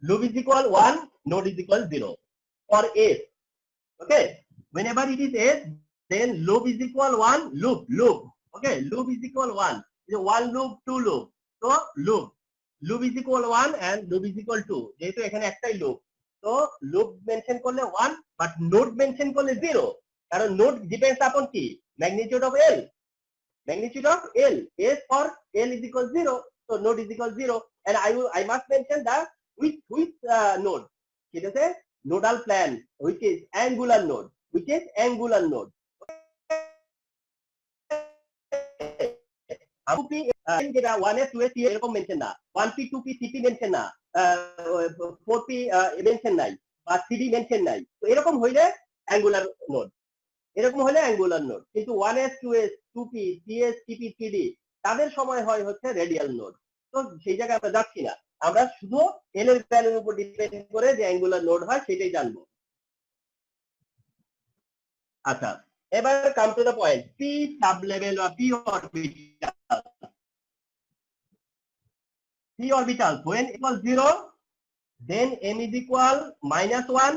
Loop is equal 1, node is equal 0. For S, okay, whenever it is S, then loop is equal 1, loop. Okay, loop is equal 1. So 1 loop, 2 loop. So loop. Loop is equal 1 and loop is equal 2. যেহেতু এখানে একটাই loop. So loop mention করলে 1, but node mention করলে 0. কারণ node depends upon কি? Magnitude of L. Magnitude of L. S for L is equal 0. So node is equal 0. And I must mention that which node? It is a nodal plan, which is angular node. যেটা 1S 2S এরকম mention না, 1P 2P 3P mention না, 4P mention নাই বা 3D mention নাই। তো এরকম হইলে অ্যাঙ্গুলার নোড, কিন্তু 1S 2S 2P 3S 3P 3D তাদের সময় হয় হচ্ছে রেডিয়াল নোড। তো সেই জায়গায় আমরা যাচ্ছি না, আমরা শুধু এল এর ভ্যালুর উপর ডিপেন্ড করে যে অ্যাঙ্গুলার নোড হয় সেটাই জানবো। আচ্ছা, এবার come to the point. P sub level বা p orbital, when equal 0, then m is equal -1,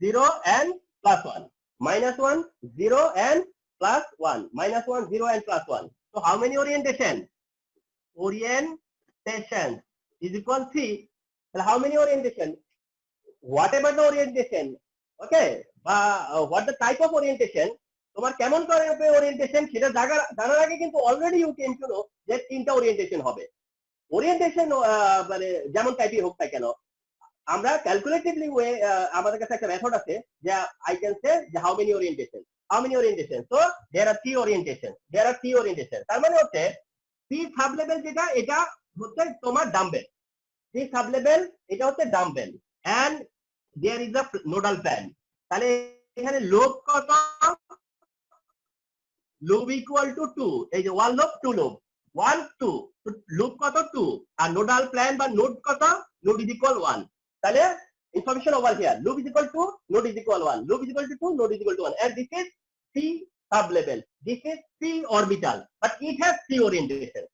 0 and +1. -1, 0 and +1. -1, 0 and +1. So how many orientation? Orientation is equal 3. Well, how many orientation? Whatever the orientation, okay, what the type of orientation, তোমার কেমন করে orientation সেটা জানার আগে কিন্তু already you can to know যে তিনটা orientation হবে। ওরিয়েন্টেশন মানে যেমন টাইপই হোক না কেন, আমরা ক্যালকুলেটিভলি ওয়ে আমাদের কাছে একটা মেথড আছে যে আই ক্যান সে যে how many orientation. So there are three orientation. তার মানে হচ্ছে পি সাব লেভেল যেটা, এটা হচ্ছে তোমার ডাম্বেল। পি সাব লেভেল এটা হচ্ছে dumbbell and there is a nodal plane. তাহলে এখানে লোব কত? Lobe equal to 2। এই যে 1 লোব 2 লোব 1 2, লুপ কত 2 আর নোডাল প্ল্যান বা নোড কত? Node is equal 1। তাহলে information over here, loop is equal to node is equal 1, loop is equal to 2, node is equal to 1, and this is p sub level, this is p orbital, but it has p orientation।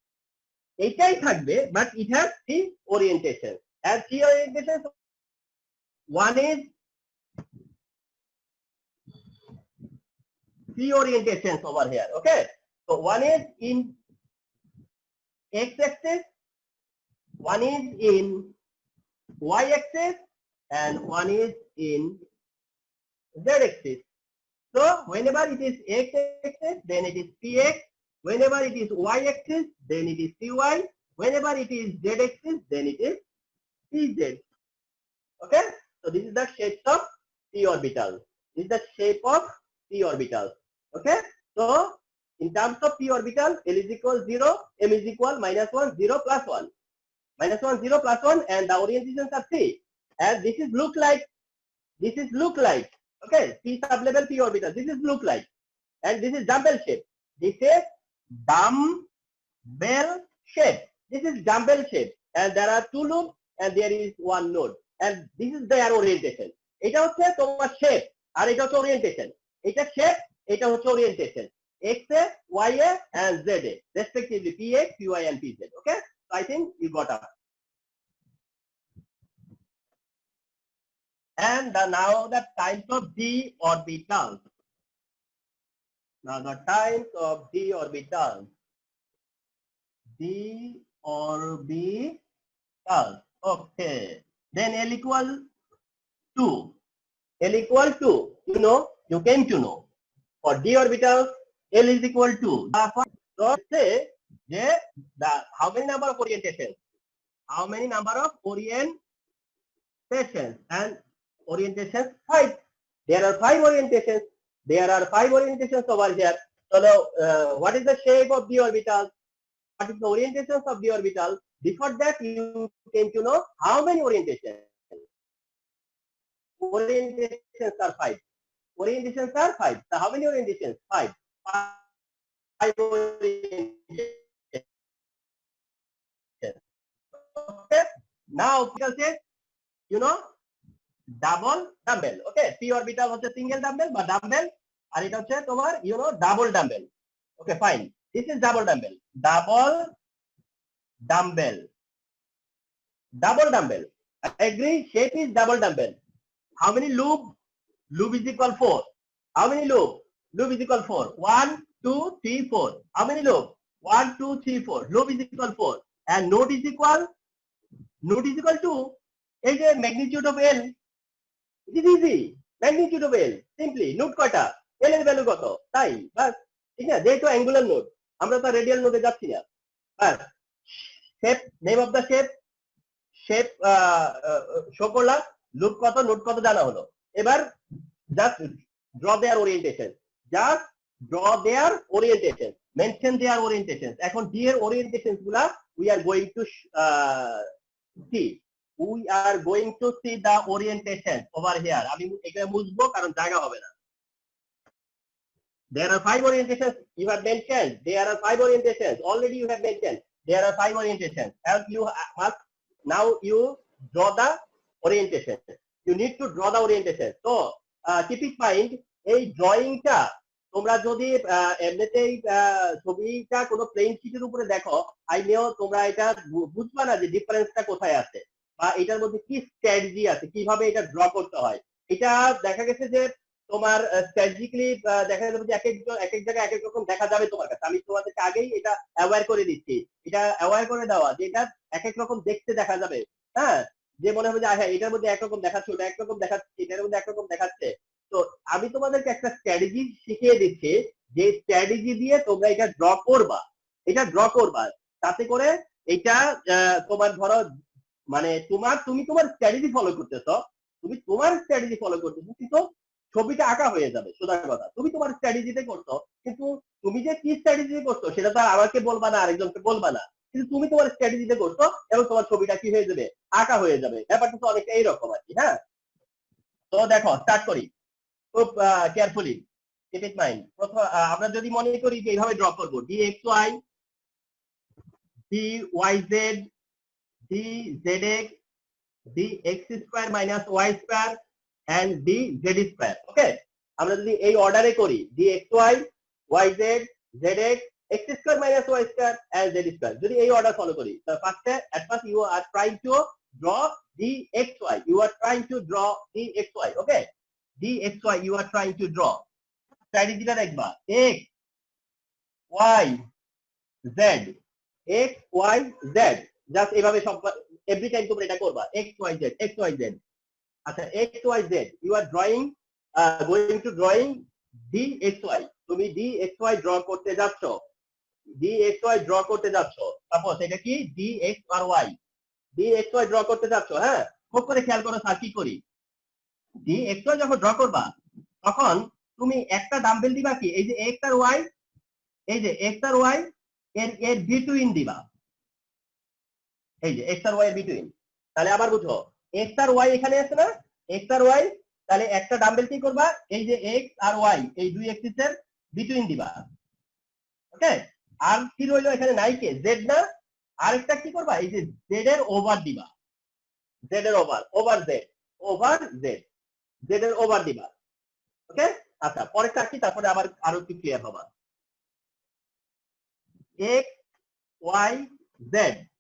এটাই থাকবে, but it has p orientation, and p orientation one is p orientations over here, okay? So one is in x-axis, one is in y-axis, and one is in z-axis. So whenever it is x-axis, then it is px. Whenever it is y-axis, then it is py. Whenever it is z-axis, then it is pz. Okay? So this is the shape of p orbital. This is the shape of p orbital. Okay? So in terms of p orbital, L is equal 0, m is equal -1, 0, +1. -1, 0, +1, and the orientations are 3. And this is look like, okay, p sub level p orbital, this is look like, and this is dumbbell shape. This is dumbbell shape. This is dumbbell shape, and there are 2 loops, and there is 1 node, and this is their orientation. এটা হচ্ছে তোমার shape, আর এটা হচ্ছে orientation. এটা shape, এটা হচ্ছে orientation. X A, Y A, and Z A, respectively PX, PY, and PZ. Okay, so I think you got up. And now the types of d orbitals. Now the types of d orbitals. D orbitals. Okay. Then L equal 2. L equal 2. You know, you came to know. For d orbitals, L is equal to. So say how many number of orientations? How many number of orientations? And orientations 5. There are 5 orientations. There are 5 orientations over here. So now, what is the shape of the orbital? What is the orientations of the orbital? Before that, you came to know how many orientations. Orientations are 5. Orientations are 5. So how many orientations? 5. 5 orientations. Okay. Now because you know double dumbbell, okay, P orbital হচ্ছে single dumbbell বা dumbbell, আর এটা হচ্ছে তোমার double dumbbell. Okay fine, this is double dumbbell, double dumbbell, double dumbbell. I agree, shape is double dumbbell. How many loop? Loop is equal 4. How many loop? Loop is equal 4. 1, 2, 3, 4. How many loop? 1, 2, 3, 4. Loop is equal 4. And node is equal to এই যে magnitude of L. It is easy. Magnitude of L. Simply node কয়টা? L এর value কত? তাই বাস, ঠিক আছে, যেহেতু angular node, আমরা তো রেডিয়াল নোডে যাচ্ছি না। বাস, shape, name of the shape, shape show করলাম, লুপ কত, নোড কত জানা হলো। এবার just draw their orientation, just draw their orientation, mention their orientation. এখন ডি এর ওরিয়েন্টেশন গুলা we are going to see, we are going to see the orientation over here. আমি এখানে মুছবো কারণ জায়গা হবে না। There are 5 orientations you have mentioned. There are 5 orientations. Already you have mentioned. There are 5 orientations. And you must now you draw the orientation. You need to draw the orientation. So keep in mind, এই ড্রয়িংটা তোমরা যদি এমনিতেই ছবিটা কোনো plane শিটের উপরে দেখো, আই নিও তোমরা এটা বুঝবা না যে ডিফারেন্সটা কোথায় আছে বা এটার মধ্যে কি স্ট্র্যাটেজি আছে, কিভাবে এটা ড্র করতে হয়। এটা দেখা গেছে যে তোমার স্ট্র্যাটেজিক্যালি দেখা যাবে যে এক এক জায়গায় এক এক রকম দেখা যাবে তোমার কাছে। আমি তোমাদেরকে আগেই এটা অ্যাওয়্যার করে দিচ্ছি, এটা অ্যাওয়্যার করে দেওয়া যে এটা এক এক রকম দেখতে দেখা যাবে। হ্যাঁ, যে মনে হবে যে হ্যাঁ এটার মধ্যে একরকম দেখাচ্ছে, ওটা একরকম দেখাচ্ছে, এটার মধ্যে একরকম দেখাচ্ছে। তো আমি তোমাদেরকে একটা স্ট্র্যাটেজি শিখিয়ে দিচ্ছি, যে স্ট্র্যাটেজি দিয়ে তোমরা এটা ড্র করবা, এটা ড্র করবা, তাতে করে এটা তোমার ধরো মানে তুমি তোমার স্ট্র্যাটেজি ফলো করতেছো, তুমি তোমার স্ট্র্যাটেজি ফলো করতেছো, কিন্তু ছবিটা আঁকা হয়ে যাবে। সোজা কথা, তুমি তোমার স্ট্র্যাটেজিতে করছো, কিন্তু তুমি যে কি স্ট্র্যাটেজি করছো সেটা তো আমাকে বলবা না, আরেকজনকে বলবা না, কিন্তু তুমি তোমার স্ট্র্যাটেজিতে করছো এবং তোমার ছবিটা কি হয়ে যাবে, আঁকা হয়ে যাবে। ব্যাপারটা তো অনেকটা এইরকম আর কি। হ্যাঁ, তো দেখো স্টার্ট করি খুব কেয়ারফুলি, কিপ ইট মাইন্ড। প্রথম আমরা যদি মনে করি যে এইভাবে ড্র করবো, d x y, d y z, d z x, d x square minus y square and d z square. Okay, আমরা যদি এই অর্ডারে করি, d x y, y z, z x, x square minus y square and z square, যদি এই order follow করি, first you are trying to draw dxy, you are trying to draw dxy. Okay, dxy you are trying to draw. স্ট্র্যাটেজিটা দেখবা, x y z, x y z, just এভাবে সব every time তোমরা এটা করবা, x y z, x y z। আচ্ছা, x y z you are drawing, going to drawing dxy, তুমি dxy draw করতে যাচ্ছ, dxy ড্র করতে যাচ্ছ। সাপোজ এটা কি dx আর y, dxy ড্র করতে যাচ্ছ। হ্যাঁ, খুব করে খেয়াল করো স্যার কি করি। dxy যখন ড্র করবা তখন তুমি একটা ডাম্বেল দিবা কি, এই যে x আর y, এই যে x আর y এর বিটুইন দিবা, এই যে x আর y এর বিটুইন। তাহলে আবার বুঝো, x আর y এখানে আছে না, x আর y, তাহলে একটা ডাম্বেল কি করবা, এই যে x আর y এই দুই এক্সিস এর বিটুইন দিবা। ওকে, আর কি রইলো এখানে, নাই কে z না, আরেকটা কি করবা, এই যে z এর ওভার দিবা, z এর over z, over z, z এর ওভার দিবা। ওকে, আচ্ছা পরেরটা কি, তারপরে আবার আরো একটু ক্লিয়ার হবা। x y z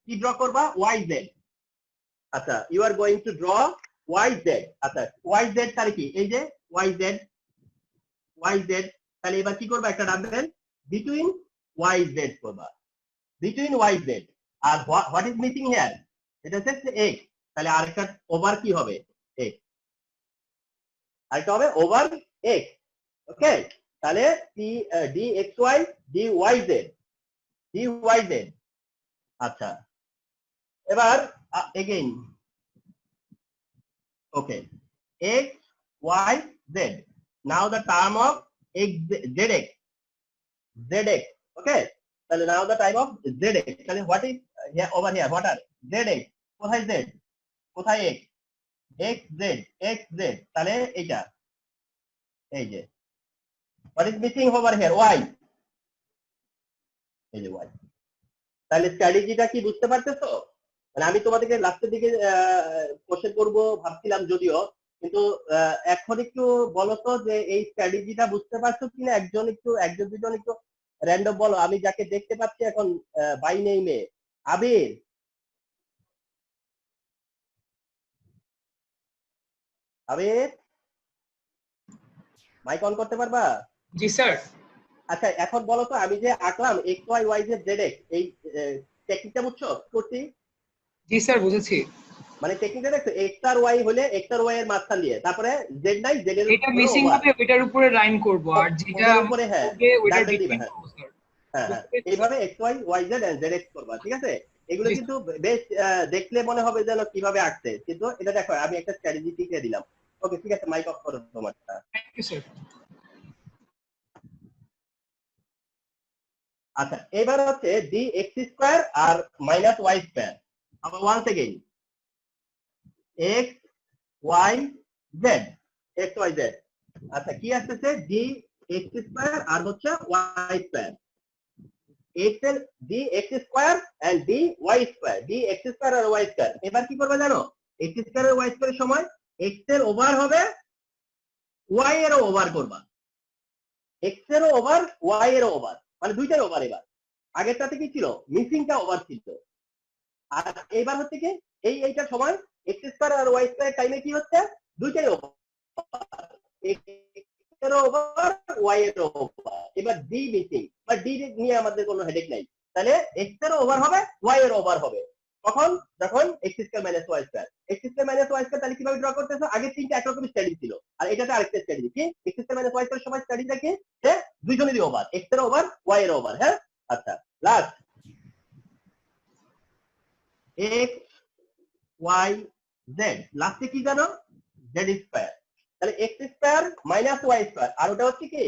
কি ড্র করবা, y z। আচ্ছা, you are going to draw y z। আচ্ছা, y z তাহলে কি, এই যে y z, y z, তাহলে এবার কি করবা, একটা ডাম্বেল বিটুইন y z করবা, বিটুইন y z। আর হোয়াট ইজ মিসিং হিয়ার, এটা হচ্ছে x, তাহলে আরেকটা ওভার কি হবে, x, আরেকটা হবে ওভার x। ওকে, তাহলে dxy dyz, dyz। আচ্ছা, এবার again, okay, x y z, now the term of zx, zx। ওকে, তাহলে now the time of zx, তাহলে what is here over here, what are zx, কোথায় z, কোথায় x, x z, x z, তাহলে এটা এই যে what is missing over here y, এই যে y। তাহলে স্ট্র্যাটেজিটা কি বুঝতে পারতেছো? মানে আমি তোমাদেরকে লাস্টের দিকে কোশ্চেন করব ভাবছিলাম যদিও, কিন্তু এখন একটু বলো তো যে এই স্ট্র্যাটেজিটা বুঝতে পারছো কিনা, একজন দুজন একটু র্যান্ডম বলো। আমি যাকে দেখতে পাচ্ছি এখন বাই নেইমে, আবির, আবির মাইক অন করতে পারবা? জি স্যার। আচ্ছা এখন বলো তো, আমি যে আঁকলাম x y y z z x, এই টেকনিকটা বুঝছো করছি? জি স্যার বুঝেছি। মানে টেকনিকটা দেখছো, এক্স আর ওয়াই হলে এক্স আর ওয়াই এর মাঝখান দিয়ে, তারপরে জেড নাই, জেড এর এটা মিসিং হবে ওটার উপরে লাইন করব, আর যেটা ওটার উপরে হ্যাঁ হবে ওটার ডাবল দিবে। বিটুইন হ্যাঁ করব স্যার। হ্যাঁ হ্যাঁ এইভাবে x y y z and z x করবা, ঠিক আছে? এগুলো জি, কিন্তু বেশ দেখলে মনে হবে যেন কিভাবে আঁকছে, কিন্তু এটা দেখো আমি একটা স্ট্র্যাটেজি শিখিয়ে দিলাম। ওকে ঠিক আছে, মাইক অফ করো তোমারটা। Thank you sir. আচ্ছা এবার হচ্ছে ডি এক্স স্কোয়ার আর মাইনাস ওয়াই স্কোয়ার। আবার once again x y z, x y z. আচ্ছা কি আসতেছে, ডি এক্স স্কোয়ার আর হচ্ছে ওয়াই স্কোয়ার, এক্স এর d x square and d y square, d x square আর ওয়াই স্কোয়ার। এবার কি করবে জানো, এক্স স্কোয়ার আর ওয়াই স্কোয়ারের সময় এক্স এর ওভার হবে, ওয়াই এরও ওভার করবা, এক্স এরও ওভার ওয়াই এরও ওভার, মানে দুইটাই ওভার। এবার আগেরটাতে কি ছিল, মিসিংটা ওভার ছিল। আর এইবার হচ্ছে কি এইটার সময় এক্স স্কোয়ার আর ওয়াই স্কোয়ার টাইমে কি হচ্ছে, দুইটাই ওভার, এক্স এরও ওভার ওয়াই এরও ওভার। এবার ডি মিসিং বা ডি নিয়ে আমাদের কোনো হেডেক নাই, তাহলে এক্স এরও ওভার হবে ওয়াই এরও ওভার হবে। কখন, যখন x square minus y square, x square minus y square. তাহলে কিভাবে ড্র করতেছো, আগে তিনটা একরকম স্টাডি ছিল আর এটাতে আরেকটা স্টাডি কি, x square minus y square সময় স্টাডিটা কি, যে দুইজনেরই ওভার, এক্স এরও ওভার ওয়াই এরও ওভার। হ্যাঁ আচ্ছা লাস্ট এক্স ওয়াই জেড, লাস্টে কি জানো, জেড স্কোয়ার। তাহলে x square minus y square, আর ওটা হচ্ছে কি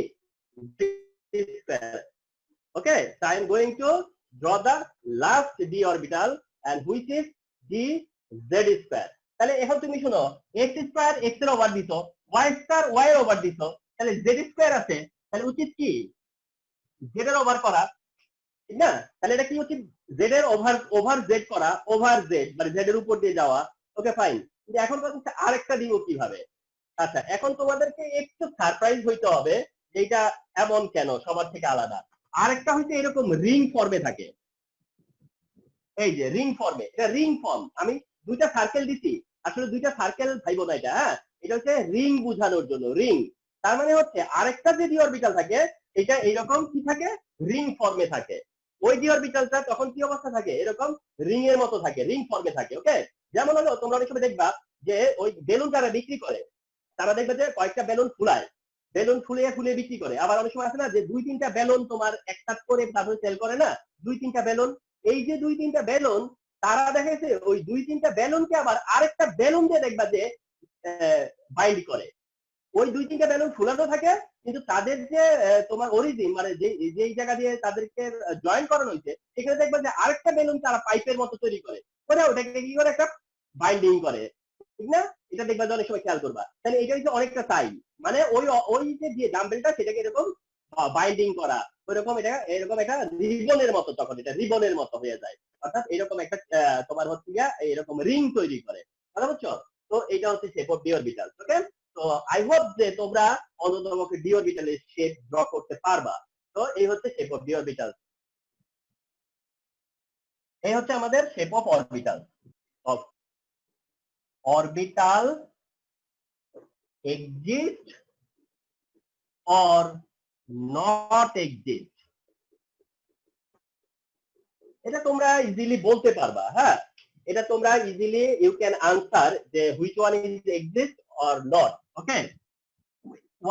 z square. Okay, so I am going to draw the last d orbital and which is d z square. তাহলে এখন তুমি শুনো, x স্কয়ার x এর ওভার দিছো, y স্কয়ার y এর ওভার দিছো, তাহলে z স্কয়ার আছে, তাহলে উচিত কি z এর ওভার করা, ঠিক না? তাহলে এটা কি উচিত, z এর ওভার z করা, ওভার z মানে z এর উপর দিয়ে যাওয়া। ওকে ফাইন, কিন্তু এখন কথা আরেকটা দিব কিভাবে। আচ্ছা এখন তোমাদেরকে একটু সারপ্রাইজ হইতে হবে যে এটা এমন কেন সবার থেকে আলাদা। আরেকটা হচ্ছে এরকম রিং ফর্মে থাকে, এই যে রিং ফর্মে, এটা রিং ফর্ম। আমি দুইটা সার্কেল দিছি, আসলে দুইটা সার্কেল ভাইবো না এটা, হ্যাঁ এটা হচ্ছে রিং বোঝানোর জন্য, রিং। তার মানে হচ্ছে আরেকটা যে ডি অরবিটাল থাকে এটা এইরকম কি থাকে, রিং ফর্মে থাকে। ওই ডি অরবিটালটা তখন কি অবস্থা থাকে, এরকম রিং এর মতো থাকে, রিং ফর্মে থাকে। ওকে, যেমন হলো তোমরা অনেক সময় দেখবা যে ওই বেলুন যারা বিক্রি করে তারা দেখবে যে কয়েকটা বেলুন ফুলায়, বেলুন ফুলিয়ে বিক্রি করে। আবার অনেক সময় আছে না যে দুই তিনটা বেলুন তোমার একটা করে তারপরে সেল করে না, দুই তিনটা বেলুন। এই যে দুই তিনটা বেলুন, তারা দেখেছে ওই দুই তিনটা বেলুনকে আবার আরেকটা বেলুন দিয়ে দেখবা যে বাইন্ড করে। ওই দুই তিনটা বেলুন ফুলানো থাকে, কিন্তু তাদের যে তোমার অরিজিন মানে যেই জায়গা দিয়ে তাদেরকে জয়েন করানো হয়েছে সেখানে দেখবা যে আরেকটা বেলুন তারা পাইপের মতো তৈরি করে, ওটাকে কি করে একটা বাইন্ডিং করে, ঠিক না? এটা দেখবা যে অনেক সময় খেয়াল করবা। তাহলে এটা হচ্ছে অনেকটা তাই, মানে ওই যে ডাম্বেলটা সেটাকে এরকম বাইন্ডিং করা, ওইরকম এটা এরকম একটা রিবনের মতো, তখন এটা রিবনের মতো হয়ে যায়, অর্থাৎ এরকম একটা তোমার হচ্ছে গিয়া এরকম রিং তৈরি করে, কথা বুঝছো? তো এটা হচ্ছে শেপ অফ ডি অরবিটাল। ওকে, তো আই হোপ যে তোমরা অন্ততপক্ষে ডি অরবিটালের শেপ ড্র করতে পারবা। তো এই হচ্ছে শেপ অফ ডি অরবিটাল, এই হচ্ছে আমাদের shape of orbital. Of orbital exist or not exist, এটা তোমরা ইজিলি বলতে পারবা। হ্যাঁ এটা তোমরা ইজিলি ইউ ক্যান আনসার যে which one is exist or not. Okay,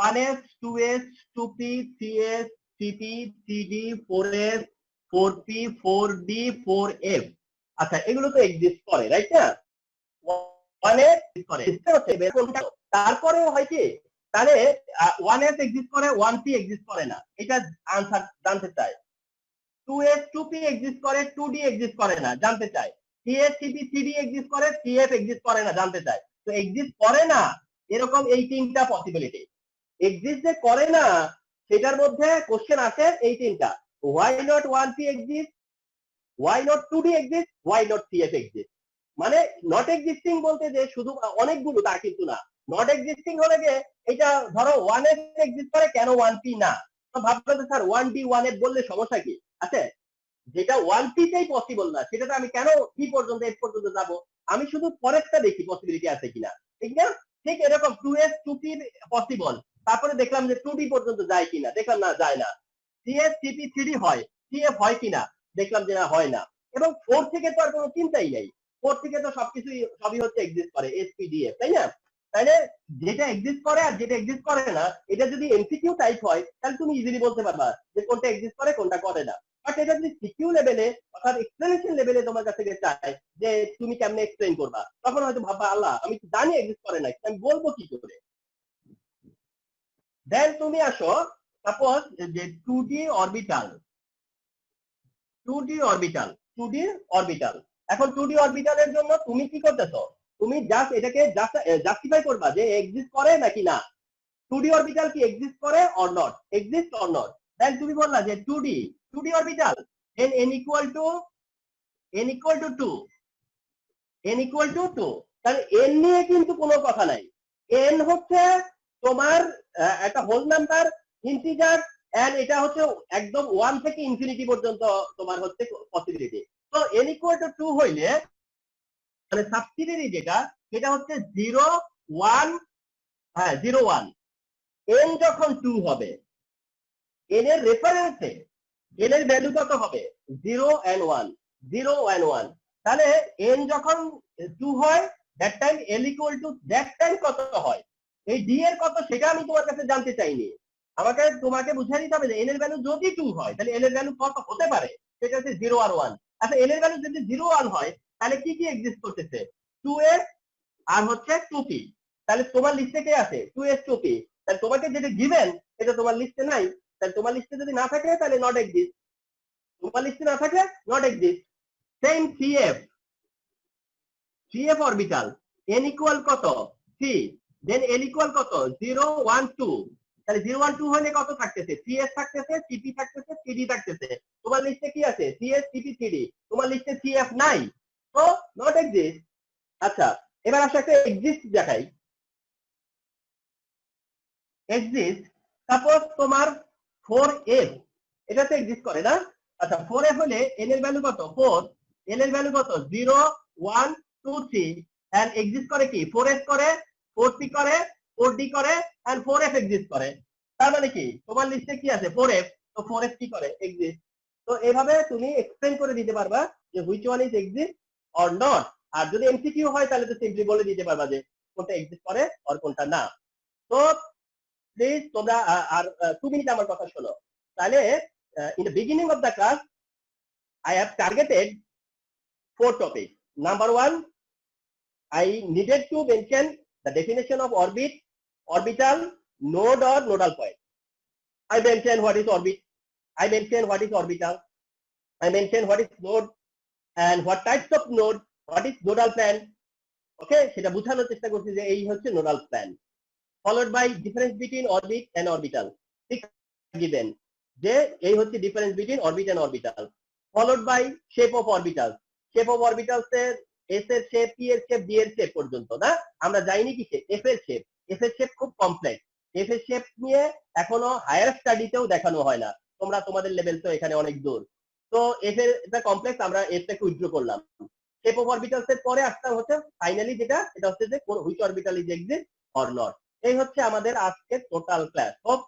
1s 2s 2p 3s 3p 3d 4s 4p 4d 4f, আচ্ছা এগুলো তো এক্সিস্ট করে, রাইট না? 1s করে, তারপরে হয় কি, তাহলে 1s এক্সিস্ট করে 1p এক্সিস্ট করে না, এটা আনসার জানতে চাই। 2s 2p এক্সিস্ট করে 2d এক্সিস্ট করে না, জানতে চাই। 3s 3p 3d এক্সিস্ট করে 3f এক্সিস্ট করে না, জানতে চাই। তো এক্সিস্ট করে না এরকম এই তিনটা পসিবিলিটি, এক্সিস্ট যে করে না সেটার মধ্যে কোশ্চেন আসে এই তিনটা, why not 1P exist, why not 2D exist, why not CF exist. মানে নট এক্সিস্টিং বলতে যে শুধু অনেকগুলো তা কিন্তু না, নট এক্সিস্টিং হলে যে এটা ধরো 1F এক্সিস্ট করে কেন 1P না, তো ভাববে যে স্যার 1D 1F বললে সমস্যা কি আছে, যেটা 1P তেই পসিবল না সেটাতে আমি কেন P পর্যন্ত F পর্যন্ত যাব, আমি শুধু পরেরটা দেখি পসিবিলিটি আছে কিনা, ঠিক না? ঠিক এরকম 2S 2P পসিবল, তারপরে দেখলাম যে 2D পর্যন্ত যায় কিনা, দেখলাম না যায় না, CS CP 3D হয়, CF হয় কিনা, দেখলাম যে না হয় না, এবং 4 থেকে তো আর কোনো চিন্তাই নেই, 4 থেকে তো সবই হচ্ছে এক্সিস্ট করে SPDF, তাই না? তাহলে যেটা এক্সিস্ট করে আর যেটা এক্সিস্ট করে না এটা যদি এমসিকিউ টাইপ হয় তাহলে তুমি ইজিলি বলতে পারবা যে কোনটা এক্সিস্ট করে কোনটা করে না। বাট এটা যদি সিকিউ লেভেলে অর্থাৎ এক্সপ্লেনেশন লেভেলে তোমার কাছ থেকে চায় যে তুমি কেমনে এক্সপ্লেইন করবা, তখন হয়তো ভাববা আল্লাহ আমি তো জানি এক্সিস্ট করে না, আমি বলবো কি করে। দেন তুমি আসো সাপোজ যে 2D orbital, 2D orbital, 2D orbital. এখন 2D অরবিটালের জন্য তুমি কি করতেছো, তুমি জাস্ট এটাকে জাস্টিফাই করবা যে এক্সিস্ট করে নাকি না, 2D অরবিটাল কি এক্সিস্ট করে or not, exist or not. Then তুমি বললা যে 2D orbital, then n equal to 2, n equal to 2, তাহলে n নিয়ে কিন্তু কোনো কথা নাই, n হচ্ছে তোমার একটা হোল নাম্বার ইন্টিজার, এন্ড এটা হচ্ছে একদম 1 থেকে ইনফিনিটি পর্যন্ত তোমার হচ্ছে পসিবিলিটি। তো n equal to 2 হইলে মানে সাবসিডিয়ারি যেটা সেটা হচ্ছে 0 1, হ্যাঁ 0 1, n যখন 2 হবে n এর রেফারেন্সে n এর ভ্যালু কত হবে 0 and 1, 0 and 1, তাহলে n যখন 2 হয় that time l equal to that time কত হয়, এই d এর কত সেটা আমি তোমার কাছে জানতে চাইনি, তোমাকে বুঝিয়ে দিতে হবে যে n এর ভ্যালু যদি 2 হয় তাহলে l এর ভ্যালু কত হতে পারে, সেটা হচ্ছে 0 আর 1। আচ্ছা l এর ভ্যালু যদি 0 1 হয় তাহলে কি কি এক্সিস্ট করতেছে, 2s আর হচ্ছে 2p, তাহলে তোমার লিস্টে কে আছে 2s 2p, তাহলে তোমাকে যেটা গিভেন এটা তোমার লিস্টে নাই, তাহলে তোমার লিস্টে যদি না থাকে তাহলে নট এক্সিস্ট, তোমার লিস্টে না থাকে not exist. Same CF orbital n equal কত 3, দেন l ইকুয়াল কত 0 1 2, তাহলে 0 1 2 হলে কত থাকতেছে, CS থাকতেছে, CP থাকতেছে, CD থাকতেছে, তোমার লিস্টে কি আছে CS CP CD, তোমার লিস্টে CF নাই, তো নট এক্সিস্ট। আচ্ছা এবার আসলে একটা এক্সিস্ট দেখাই, এক্সিস্ট সাপোজ তোমার 4f, এটা তো এক্সিস্ট করে না। আচ্ছা 4f হলে n এর ভ্যালু কত 4, n এর ভ্যালু কত 0 1 2 3, এন্ড এক্সিস্ট করে কি 4s করে, 4p করে, 4d করে, এন্ড 4f এক্সিস্ট করে, তার মানে কি তোমার লিস্টে কি আছে 4f, তো 4f কি করে এক্সিস্ট। তো এইভাবে তুমি এক্সপ্লেইন করে দিতে পারবা যে which one is exist or not, আর যদি এমসিকিউ হয় তাহলে তো সিম্পলি বলে দিতে পারবা যে কোনটা এক্সিস্ট করে আর কোনটা না। তো প্লিজ তোমরা আর 2 মিনিট আমার কথা শোনো। তাহলে in the beginning of the class I have targeted 4 topics. Number 1, I needed to mention the definition of orbit, orbital, node or nodal point. I mentioned what is orbit, I mentioned what is orbital, I mentioned what is node and what types of node, what is nodal plan. Okay, সেটা বোঝানোর চেষ্টা করছি যে এই হচ্ছে nodal plan, followed by difference between orbit and orbital, given যে এই হচ্ছে difference between orbit and orbital, followed by shape of orbital, shape of orbitals এর এস এর শেপ, পি এর শেপ, ডি এর শেপ পর্যন্ত না, আমরা যাইনি কিসে এফ এর শেপ, এফ এর শেপ খুব কমপ্লেক্স, এফ এর শেপ নিয়ে এখনো হায়ার স্টাডিতেও দেখানো হয় না, তোমরা তোমাদের লেভেল তো এখানে অনেক দূর, তো এফ এর এটা কমপ্লেক্স, আমরা এফটাকে উইথড্র করলাম। শেপ অফ অরবিটালস এর পরে আসতে হচ্ছে ফাইনালি যেটা, এটা হচ্ছে যে which orbital is exist or not. এই হচ্ছে আমাদের আজকের টোটাল ক্লাস। হোপ